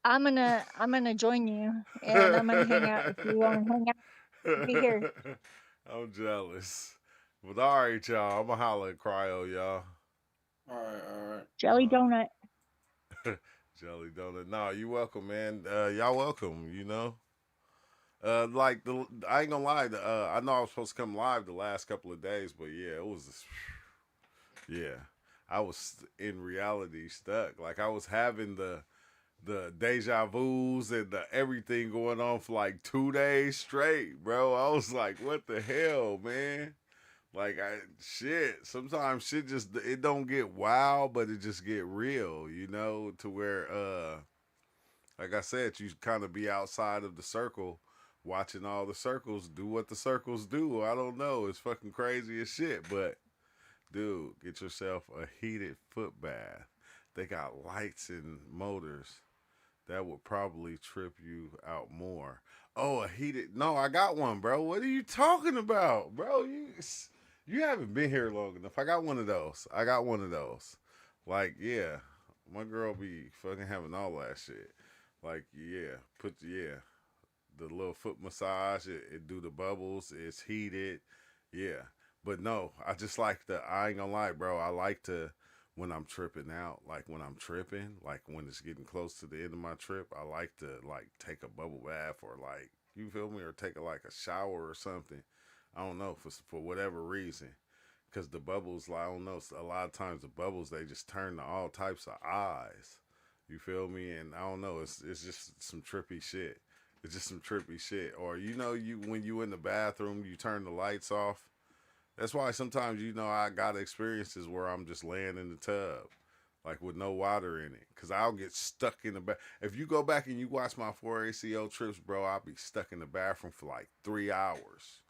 I'm gonna join you and I'm gonna hang out if you want to hang out. I'll be here. I'm jealous. But all right, y'all. I'm going to holler at Cryo, y'all. All right. Jelly donut. Jelly donut. Nah, you welcome, man. Y'all welcome. Like, I ain't going to lie. I know I was supposed to come live the last couple of days, but yeah, it was just, yeah. I was in reality stuck. Like, I was having the deja vus and the everything going on for like 2 days straight, bro. I was like, what the hell, man? Like shit. Sometimes shit just it don't get wild, but it just get real, to where like I said, you kind of be outside of the circle, watching all the circles do what the circles do. I don't know. It's fucking crazy as shit, but dude, get yourself a heated foot bath. They got lights and motors that would probably trip you out more. Oh, a heated. No, I got one, bro. What are you talking about, bro? You haven't been here long enough. I got one of those. Like, yeah, my girl be fucking having all that shit. Like, yeah, the little foot massage. It do the bubbles. It's heated. Yeah, but no, I just like I ain't gonna lie, bro. I like to when I'm tripping out, like when I'm tripping, like when it's getting close to the end of my trip, I like to like take a bubble bath or like you feel me, or take like a shower or something. I don't know for whatever reason, because the bubbles, like, I don't know, a lot of times the bubbles they just turn to all types of eyes. You feel me? And I don't know, it's just some trippy shit. It's just some trippy shit. Or you know, you when you in the bathroom, you turn the lights off. That's why sometimes I got experiences where I'm just laying in the tub, like with no water in it, cause I'll get stuck in the bath. If you go back and you watch my 4 ACO trips, bro, I'll be stuck in the bathroom for like 3 hours.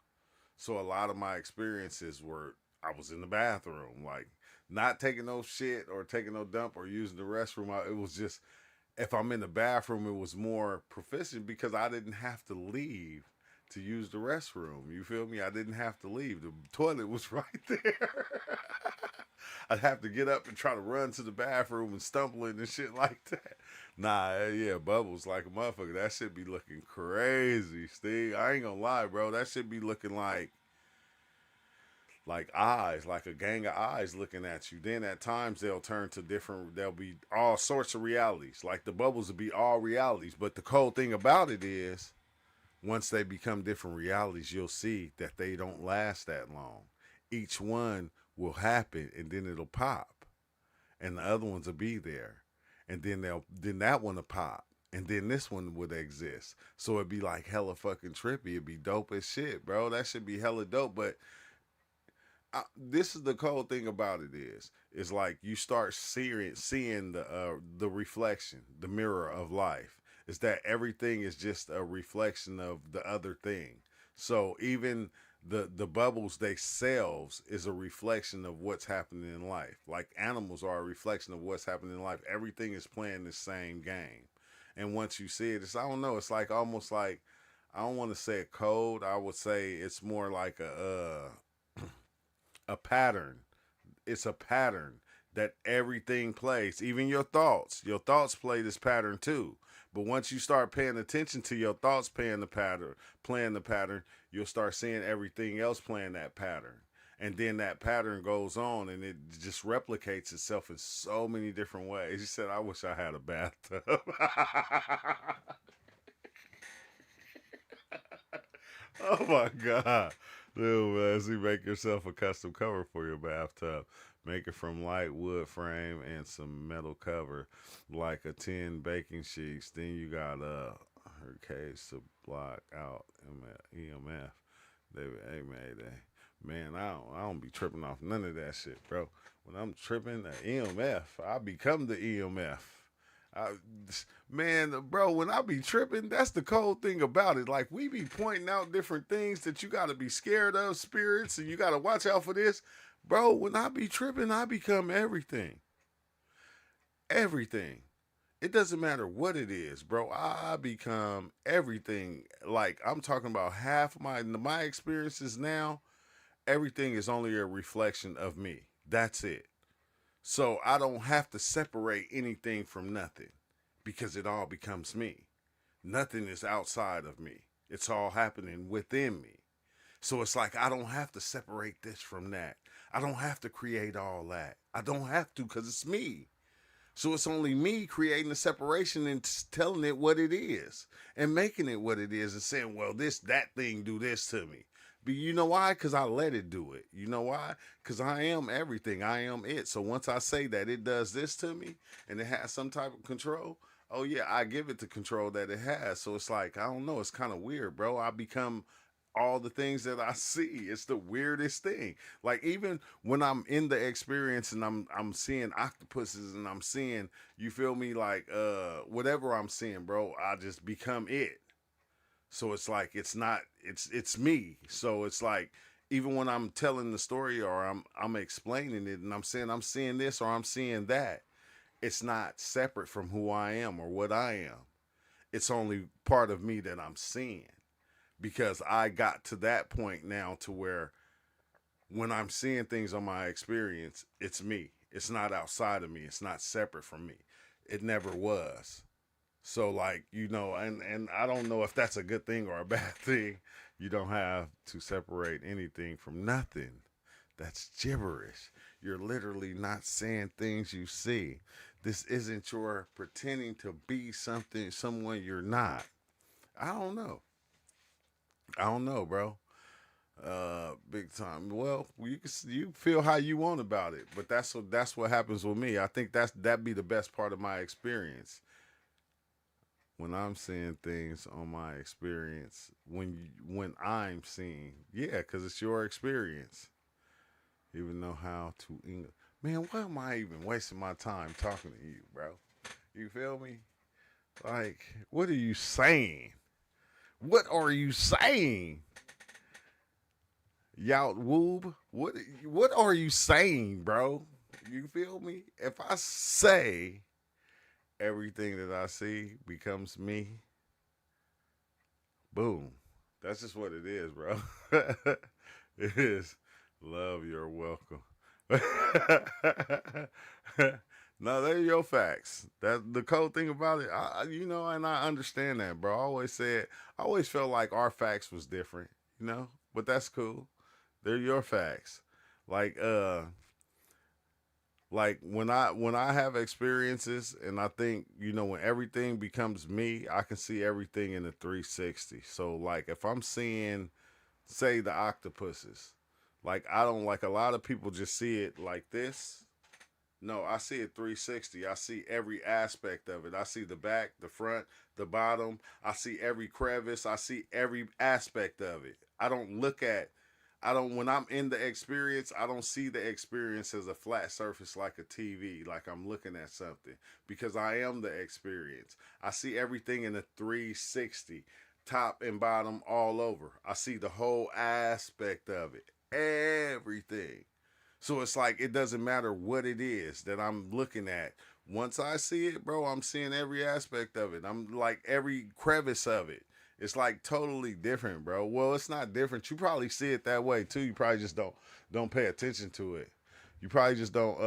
So a lot of my experiences were I was in the bathroom, like not taking no shit or taking no dump or using the restroom. It was just if I'm in the bathroom, it was more proficient because I didn't have to leave to use the restroom. You feel me? I didn't have to leave. The toilet was right there. I'd have to get up and try to run to the bathroom and stumbling and shit like that. Nah, yeah, bubbles like a motherfucker. That shit be looking crazy, Steve. I ain't gonna lie, bro. That shit be looking like eyes, like a gang of eyes looking at you. Then at times they'll turn to different, they'll be all sorts of realities. Like the bubbles will be all realities. But the cold thing about it is, once they become different realities, you'll see that they don't last that long. Each one will happen and then it'll pop. And the other ones will be there. And then that one will pop. And then this one would exist. So it'd be like hella fucking trippy. It'd be dope as shit, bro. That should be hella dope. But this is the cold thing about it is like you start seeing the reflection, the mirror of life. Is that everything is just a reflection of the other thing. So even the bubbles themselves is a reflection of what's happening in life. Like animals are a reflection of what's happening in life. Everything is playing the same game. And once you see it, it's I don't know, it's like almost like I don't want to say a code. I would say it's more like a pattern. It's a pattern that everything plays. Even your thoughts. Your thoughts play this pattern too. But once you start paying attention to your thoughts playing the pattern, you'll start seeing everything else playing that pattern. And then that pattern goes on and it just replicates itself in so many different ways. He said, I wish I had a bathtub. Oh my God. Dude, man, see, make yourself a custom cover for your bathtub. Make it from light wood frame and some metal cover, like a 10 baking sheets. Then you got her case to block out EMF. They made that. Man, I don't be tripping off none of that shit, bro. When I'm tripping the EMF, I become the EMF. I, man, bro, when I be tripping, that's the cold thing about it. Like, we be pointing out different things that you got to be scared of, spirits, and you got to watch out for this. Bro, when I be tripping, I become everything. Everything. It doesn't matter what it is, bro. I become everything. Like, I'm talking about half of my experiences now. Everything is only a reflection of me. That's it. So I don't have to separate anything from nothing because it all becomes me. Nothing is outside of me. It's all happening within me. So it's like I don't have to separate this from that. I don't have to create all that. I don't have to because it's me. So it's only me creating the separation and telling it what it is and making it what it is and saying, well, that thing do this to me. But you know why? Because I let it do it. You know why? Because I am everything. I am it. So once I say that it does this to me and it has some type of control, oh yeah, I give it the control that it has. So it's like, I don't know. It's kind of weird, bro. I become all the things that I see. It's the weirdest thing. Like even when I'm in the experience and I'm seeing octopuses and I'm seeing, you feel me, like whatever I'm seeing, bro, I just become it. So it's like it's not it's me. So it's like even when I'm telling the story or I'm explaining it and I'm saying I'm seeing this or I'm seeing that, it's not separate from who I am or what I am. It's only part of me that I'm seeing because I got to that point now to where when I'm seeing things on my experience, it's me. It's not outside of me. It's not separate from me. It never was. So like, and I don't know if that's a good thing or a bad thing. You don't have to separate anything from nothing. That's gibberish. You're literally not saying things you see. This isn't your pretending to be someone you're not. I don't know. I don't know, bro. Big time. Well, you feel how you want about it, but that's what happens with me. I think that be the best part of my experience when I'm seeing things on my experience. When I'm seeing, yeah, because it's your experience. Even know how to English. Man, why am I even wasting my time talking to you, bro? You feel me? Like, what are you saying? What are you saying? Yout Woob, what are you saying, bro? You feel me? If I say everything that I see becomes me, boom. That's just what it is, bro. It is. Love, you're welcome. No, they're your facts. That the cool thing about it, and I understand that, bro. I always felt like our facts was different, but that's cool. They're your facts. Like like when I have experiences and I think, when everything becomes me, I can see everything in a 360. So like if I'm seeing, say, the octopuses, like I don't, like, a lot of people just see it like this. No, I see it 360. I see every aspect of it. I see the back, the front, the bottom. I see every crevice. I see every aspect of it. I don't, when I'm in the experience, I don't see the experience as a flat surface like a TV, like I'm looking at something, because I am the experience. I see everything in a 360, top and bottom, all over. I see the whole aspect of it, everything. So it's like it doesn't matter what it is that I'm looking at. Once I see it, bro, I'm seeing every aspect of it. I'm like every crevice of it. It's like totally different, bro. Well, it's not different. You probably see it that way too. You probably just don't pay attention to it. You probably just don't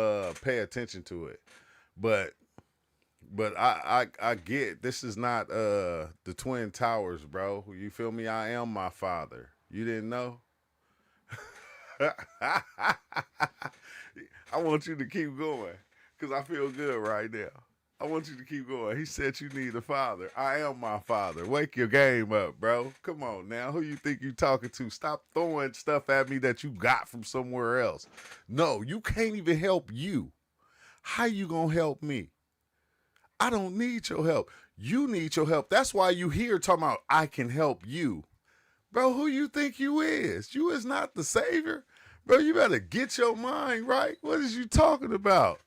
pay attention to it. But I get, this is not the Twin Towers, bro. You feel me? I am my father. You didn't know? I want you to keep going because I feel good right now. I want you to keep going. He said you need a father. I am my father. Wake your game up, bro. Come on now. Who you think you talking to? Stop throwing stuff at me that you got from somewhere else. No, you can't even help you. How you gonna help me? I don't need your help. You need your help. That's why you here talking about I can help you. Bro, who you think you is? You is not the savior. Bro, you better get your mind right. What is you talking about?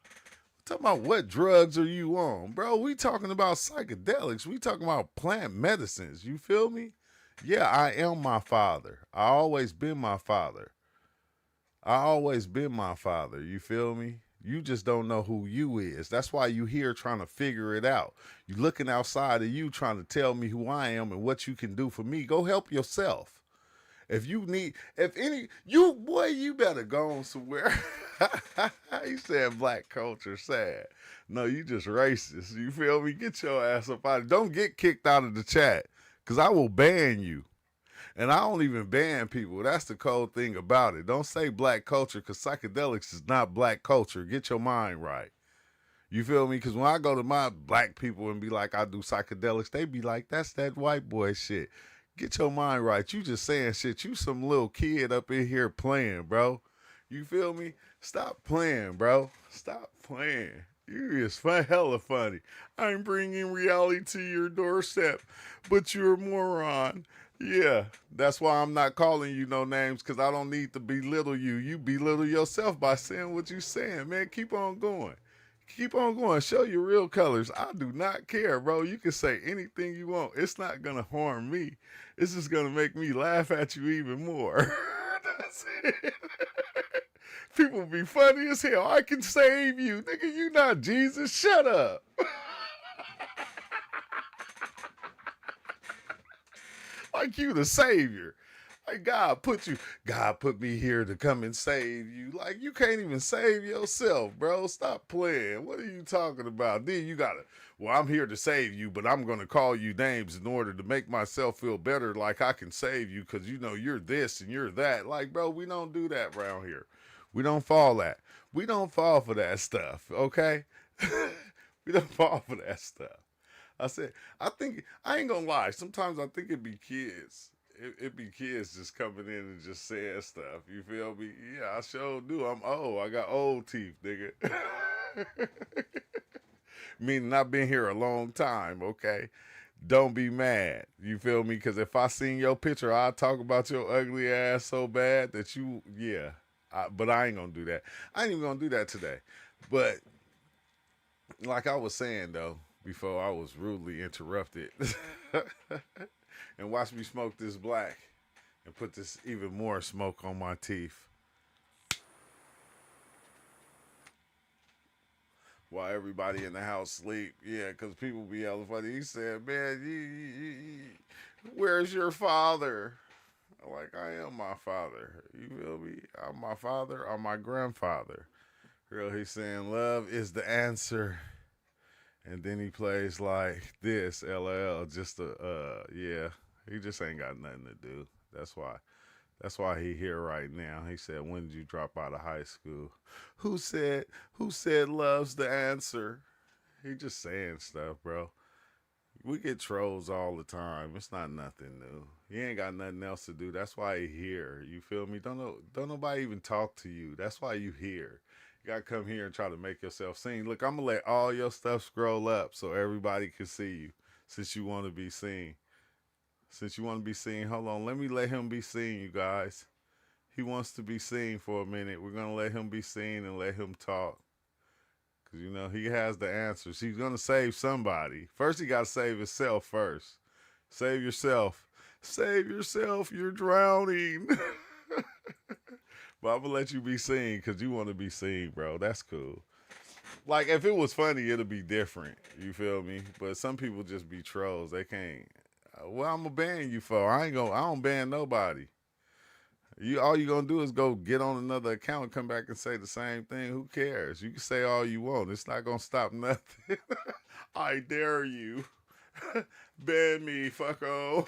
Talking about what drugs are you on? Bro, we talking about psychedelics. We talking about plant medicines. You feel me? Yeah, I am my father. I always been my father. I always been my father. You feel me? You just don't know who you is. That's why you here trying to figure it out. You looking outside of you trying to tell me who I am and what you can do for me. Go help yourself. If you need, if any, you, boy, you better go on somewhere. He said black culture sad. No, you just racist. You feel me? Get your ass up out. Don't get kicked out of the chat because I will ban you. And I don't even ban people. That's the cold thing about it. Don't say black culture because psychedelics is not black culture. Get your mind right. You feel me? Because when I go to my black people and be like, I do psychedelics, they be like, that's that white boy shit. Get your mind right. You just saying shit. You some little kid up in here playing, bro. You feel me? Stop playing, bro. Stop playing. You is hella funny. I'm bringing reality to your doorstep, but you're a moron. Yeah, that's why I'm not calling you no names, because I don't need to belittle you. You belittle yourself by saying what you saying, man. Keep on going. Keep on going. Show your real colors. I do not care, bro. You can say anything you want. It's not going to harm me. It's just going to make me laugh at you even more. That's it. People be funny as hell. I can save you. Nigga, you not Jesus. Shut up. Like you the savior. Like God put me here to come and save you. Like you can't even save yourself, bro. Stop playing. What are you talking about? Then you gotta, well, I'm here to save you, but I'm gonna call you names in order to make myself feel better, like I can save you because you're this and you're that. Like, bro, we don't do that around here. We don't fall that. We don't fall for that stuff, okay? We don't fall for that stuff. I said, I think, I ain't gonna lie, sometimes I think it be kids. it be kids just coming in and just saying stuff. You feel me? Yeah, I sure do. I'm old. I got old teeth, nigga. Meaning I've been here a long time, okay? Don't be mad. You feel me? Because if I seen your picture, I'll talk about your ugly ass so bad that you, yeah. But I ain't going to do that. I ain't even going to do that today. But like I was saying, though, before I was rudely interrupted, and watch me smoke this black and put this even more smoke on my teeth while everybody in the house sleep. Yeah, because people be yelling funny. He said, man, where's your father? Like, I am my father. You feel me? I'm my father. I'm my grandfather. Real, he's saying love is the answer. And then he plays like this, LL, just yeah. He just ain't got nothing to do. That's why. That's why he here right now. He said, when did you drop out of high school? Who said love's the answer? He just saying stuff, bro. We get trolls all the time. It's not nothing new. He ain't got nothing else to do. That's why he here. You feel me? Don't nobody even talk to you. That's why you here. You gotta come here and try to make yourself seen. Look, I'm gonna let all your stuff scroll up so everybody can see you. Since you want to be seen. Since you want to be seen, hold on. Let me let him be seen, you guys. He wants to be seen for a minute. We're gonna let him be seen and let him talk. Cause you know he has the answers. He's gonna save somebody. First, he gotta save himself first. Save yourself. Save yourself. You're drowning. But I'm gonna let you be seen because you want to be seen, bro. That's cool. Like if it was funny, it'll be different. You feel me? But some people just be trolls. They can't. Well, I'm gonna ban you for. I don't ban nobody. All you gonna do is go get on another account and come back and say the same thing. Who cares? You can say all you want. It's not gonna stop nothing. I dare you. Ban me, fucko.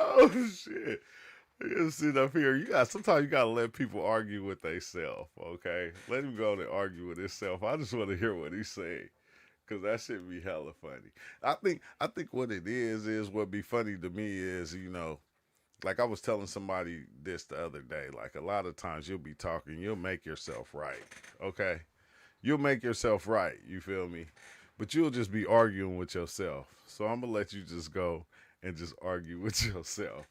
Oh shit. You gotta sit up here. Sometimes you gotta let people argue with themselves, okay? Let him go and argue with himself. I just wanna hear what he's saying. Cause that shit be hella funny. I think what it is what be funny to me is, like I was telling somebody this the other day, like a lot of times you'll be talking, you'll make yourself right. Okay? You'll make yourself right, you feel me? But you'll just be arguing with yourself. So I'm gonna let you just go and just argue with yourself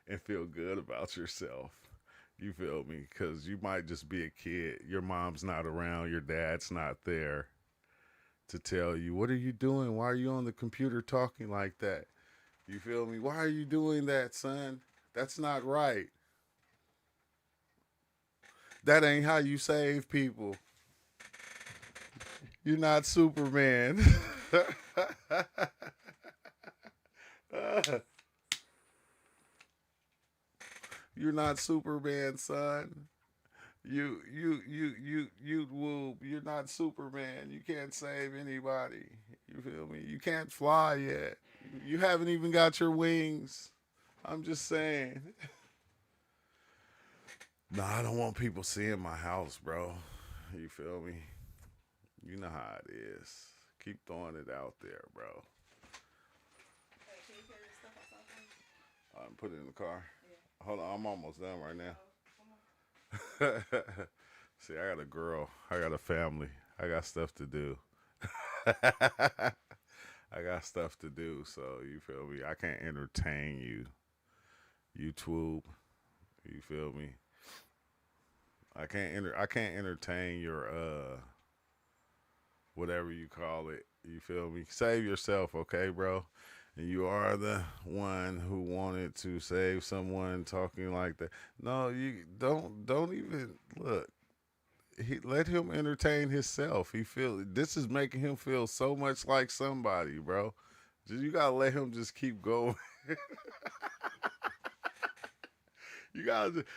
and feel good about yourself. You feel me? Because you might just be a kid. Your mom's not around, your dad's not there to tell you, what are you doing? Why are you on the computer talking like that? You feel me? Why are you doing that, son? That's not right. That ain't how you save people. You're not Superman. You're not Superman, son. You're not Superman. You can't save anybody. You feel me? You can't fly yet. You haven't even got your wings. I'm just saying. No, I don't want people seeing my house, bro. You feel me? You know how it is. Keep throwing it out there, bro. Hey, can you carry this stuff outside for me? Put it in the car. Yeah. Hold on, I'm almost done right now. Oh, come on. See, I got a girl. I got a family. I got stuff to do. I got stuff to do, so you feel me? I can't entertain you. YouTube. You feel me? I can't entertain your whatever you call it. You feel me? Save yourself, okay, bro? And you are the one who wanted to save someone talking like that. No, you don't even look. Let him entertain himself. This is making him feel so much like somebody, bro. You gotta let him just keep going.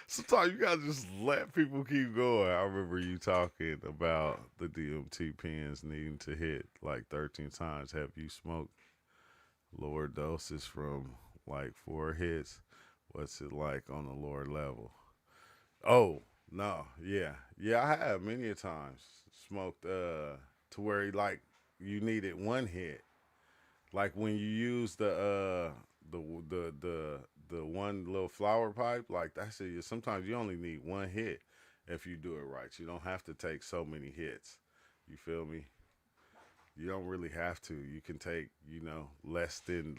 Sometimes you gotta just let people keep going. I remember you talking about the DMT pens needing to hit like 13 times. Have you smoked lower doses from like 4 hits? What's it like on the lower level? Oh, No, yeah, yeah, I have many a times smoked to where like you needed one hit, like when you use the the the the one little flower pipe, like that's it. Sometimes you only need one hit if you do it right. You don't have to take so many hits. You feel me? You don't really have to. You can take less than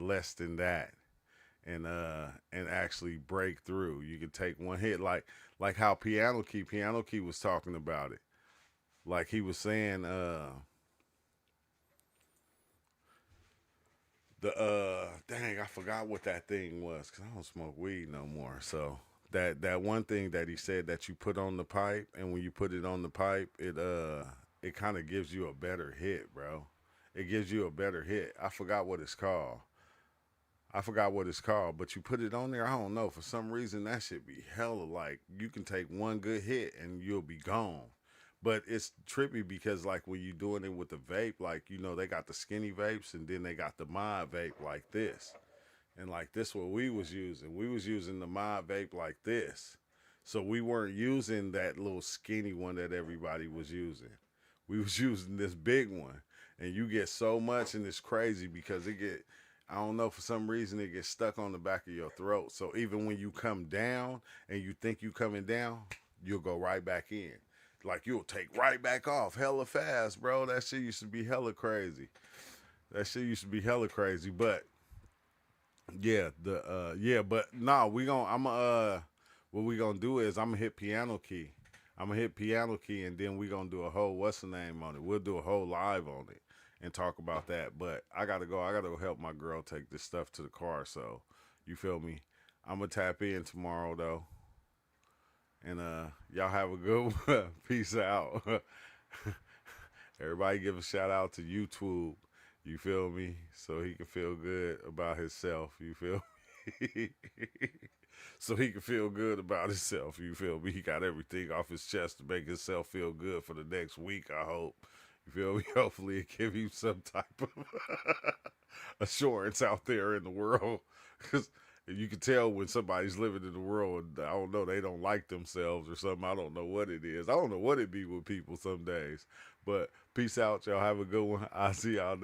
that and actually break through. You can take one hit like how Piano Key was talking about it. Like he was saying the dang, I forgot what that thing was cuz I don't smoke weed no more. So that one thing that he said that you put on the pipe, and when you put it on the pipe, it kind of gives you a better hit, bro. It gives you a better hit. I forgot what it's called. I forgot what it's called, but you put it on there. I don't know. For some reason, that should be hella like you can take one good hit and you'll be gone. But it's trippy because like when you doing it with the vape, like they got the skinny vapes and then they got the mod vape like this, and like this what we was using. We was using the mod vape like this, so we weren't using that little skinny one that everybody was using. We was using this big one, and you get so much, and it's crazy because it get. I don't know, for some reason it gets stuck on the back of your throat. So even when you come down and you think you coming down, you'll go right back in. Like you'll take right back off hella fast, bro. That shit used to be hella crazy. That shit used to be hella crazy. But but nah, we gonna I'm what we gonna do is I'm gonna hit Piano Key. I'm gonna hit Piano Key, and then we gonna do a whole what's the name on it. We'll do a whole live on it and talk about that. But I gotta go. I gotta go help my girl take this stuff to the car. So you feel me? I'm gonna tap in tomorrow though, and y'all have a good one. Peace out. Everybody give a shout out to YouTube. You feel me? So he can feel good about himself. You feel me? So he can feel good about himself. You feel me? He got everything off his chest to make himself feel good for the next week, I hope. You feel me? Hopefully it give you some type of assurance out there in the world. Because you can tell when somebody's living in the world, I don't know, they don't like themselves or something. I don't know what it is. I don't know what it be with people some days. But peace out, y'all. Have a good one. I'll see y'all next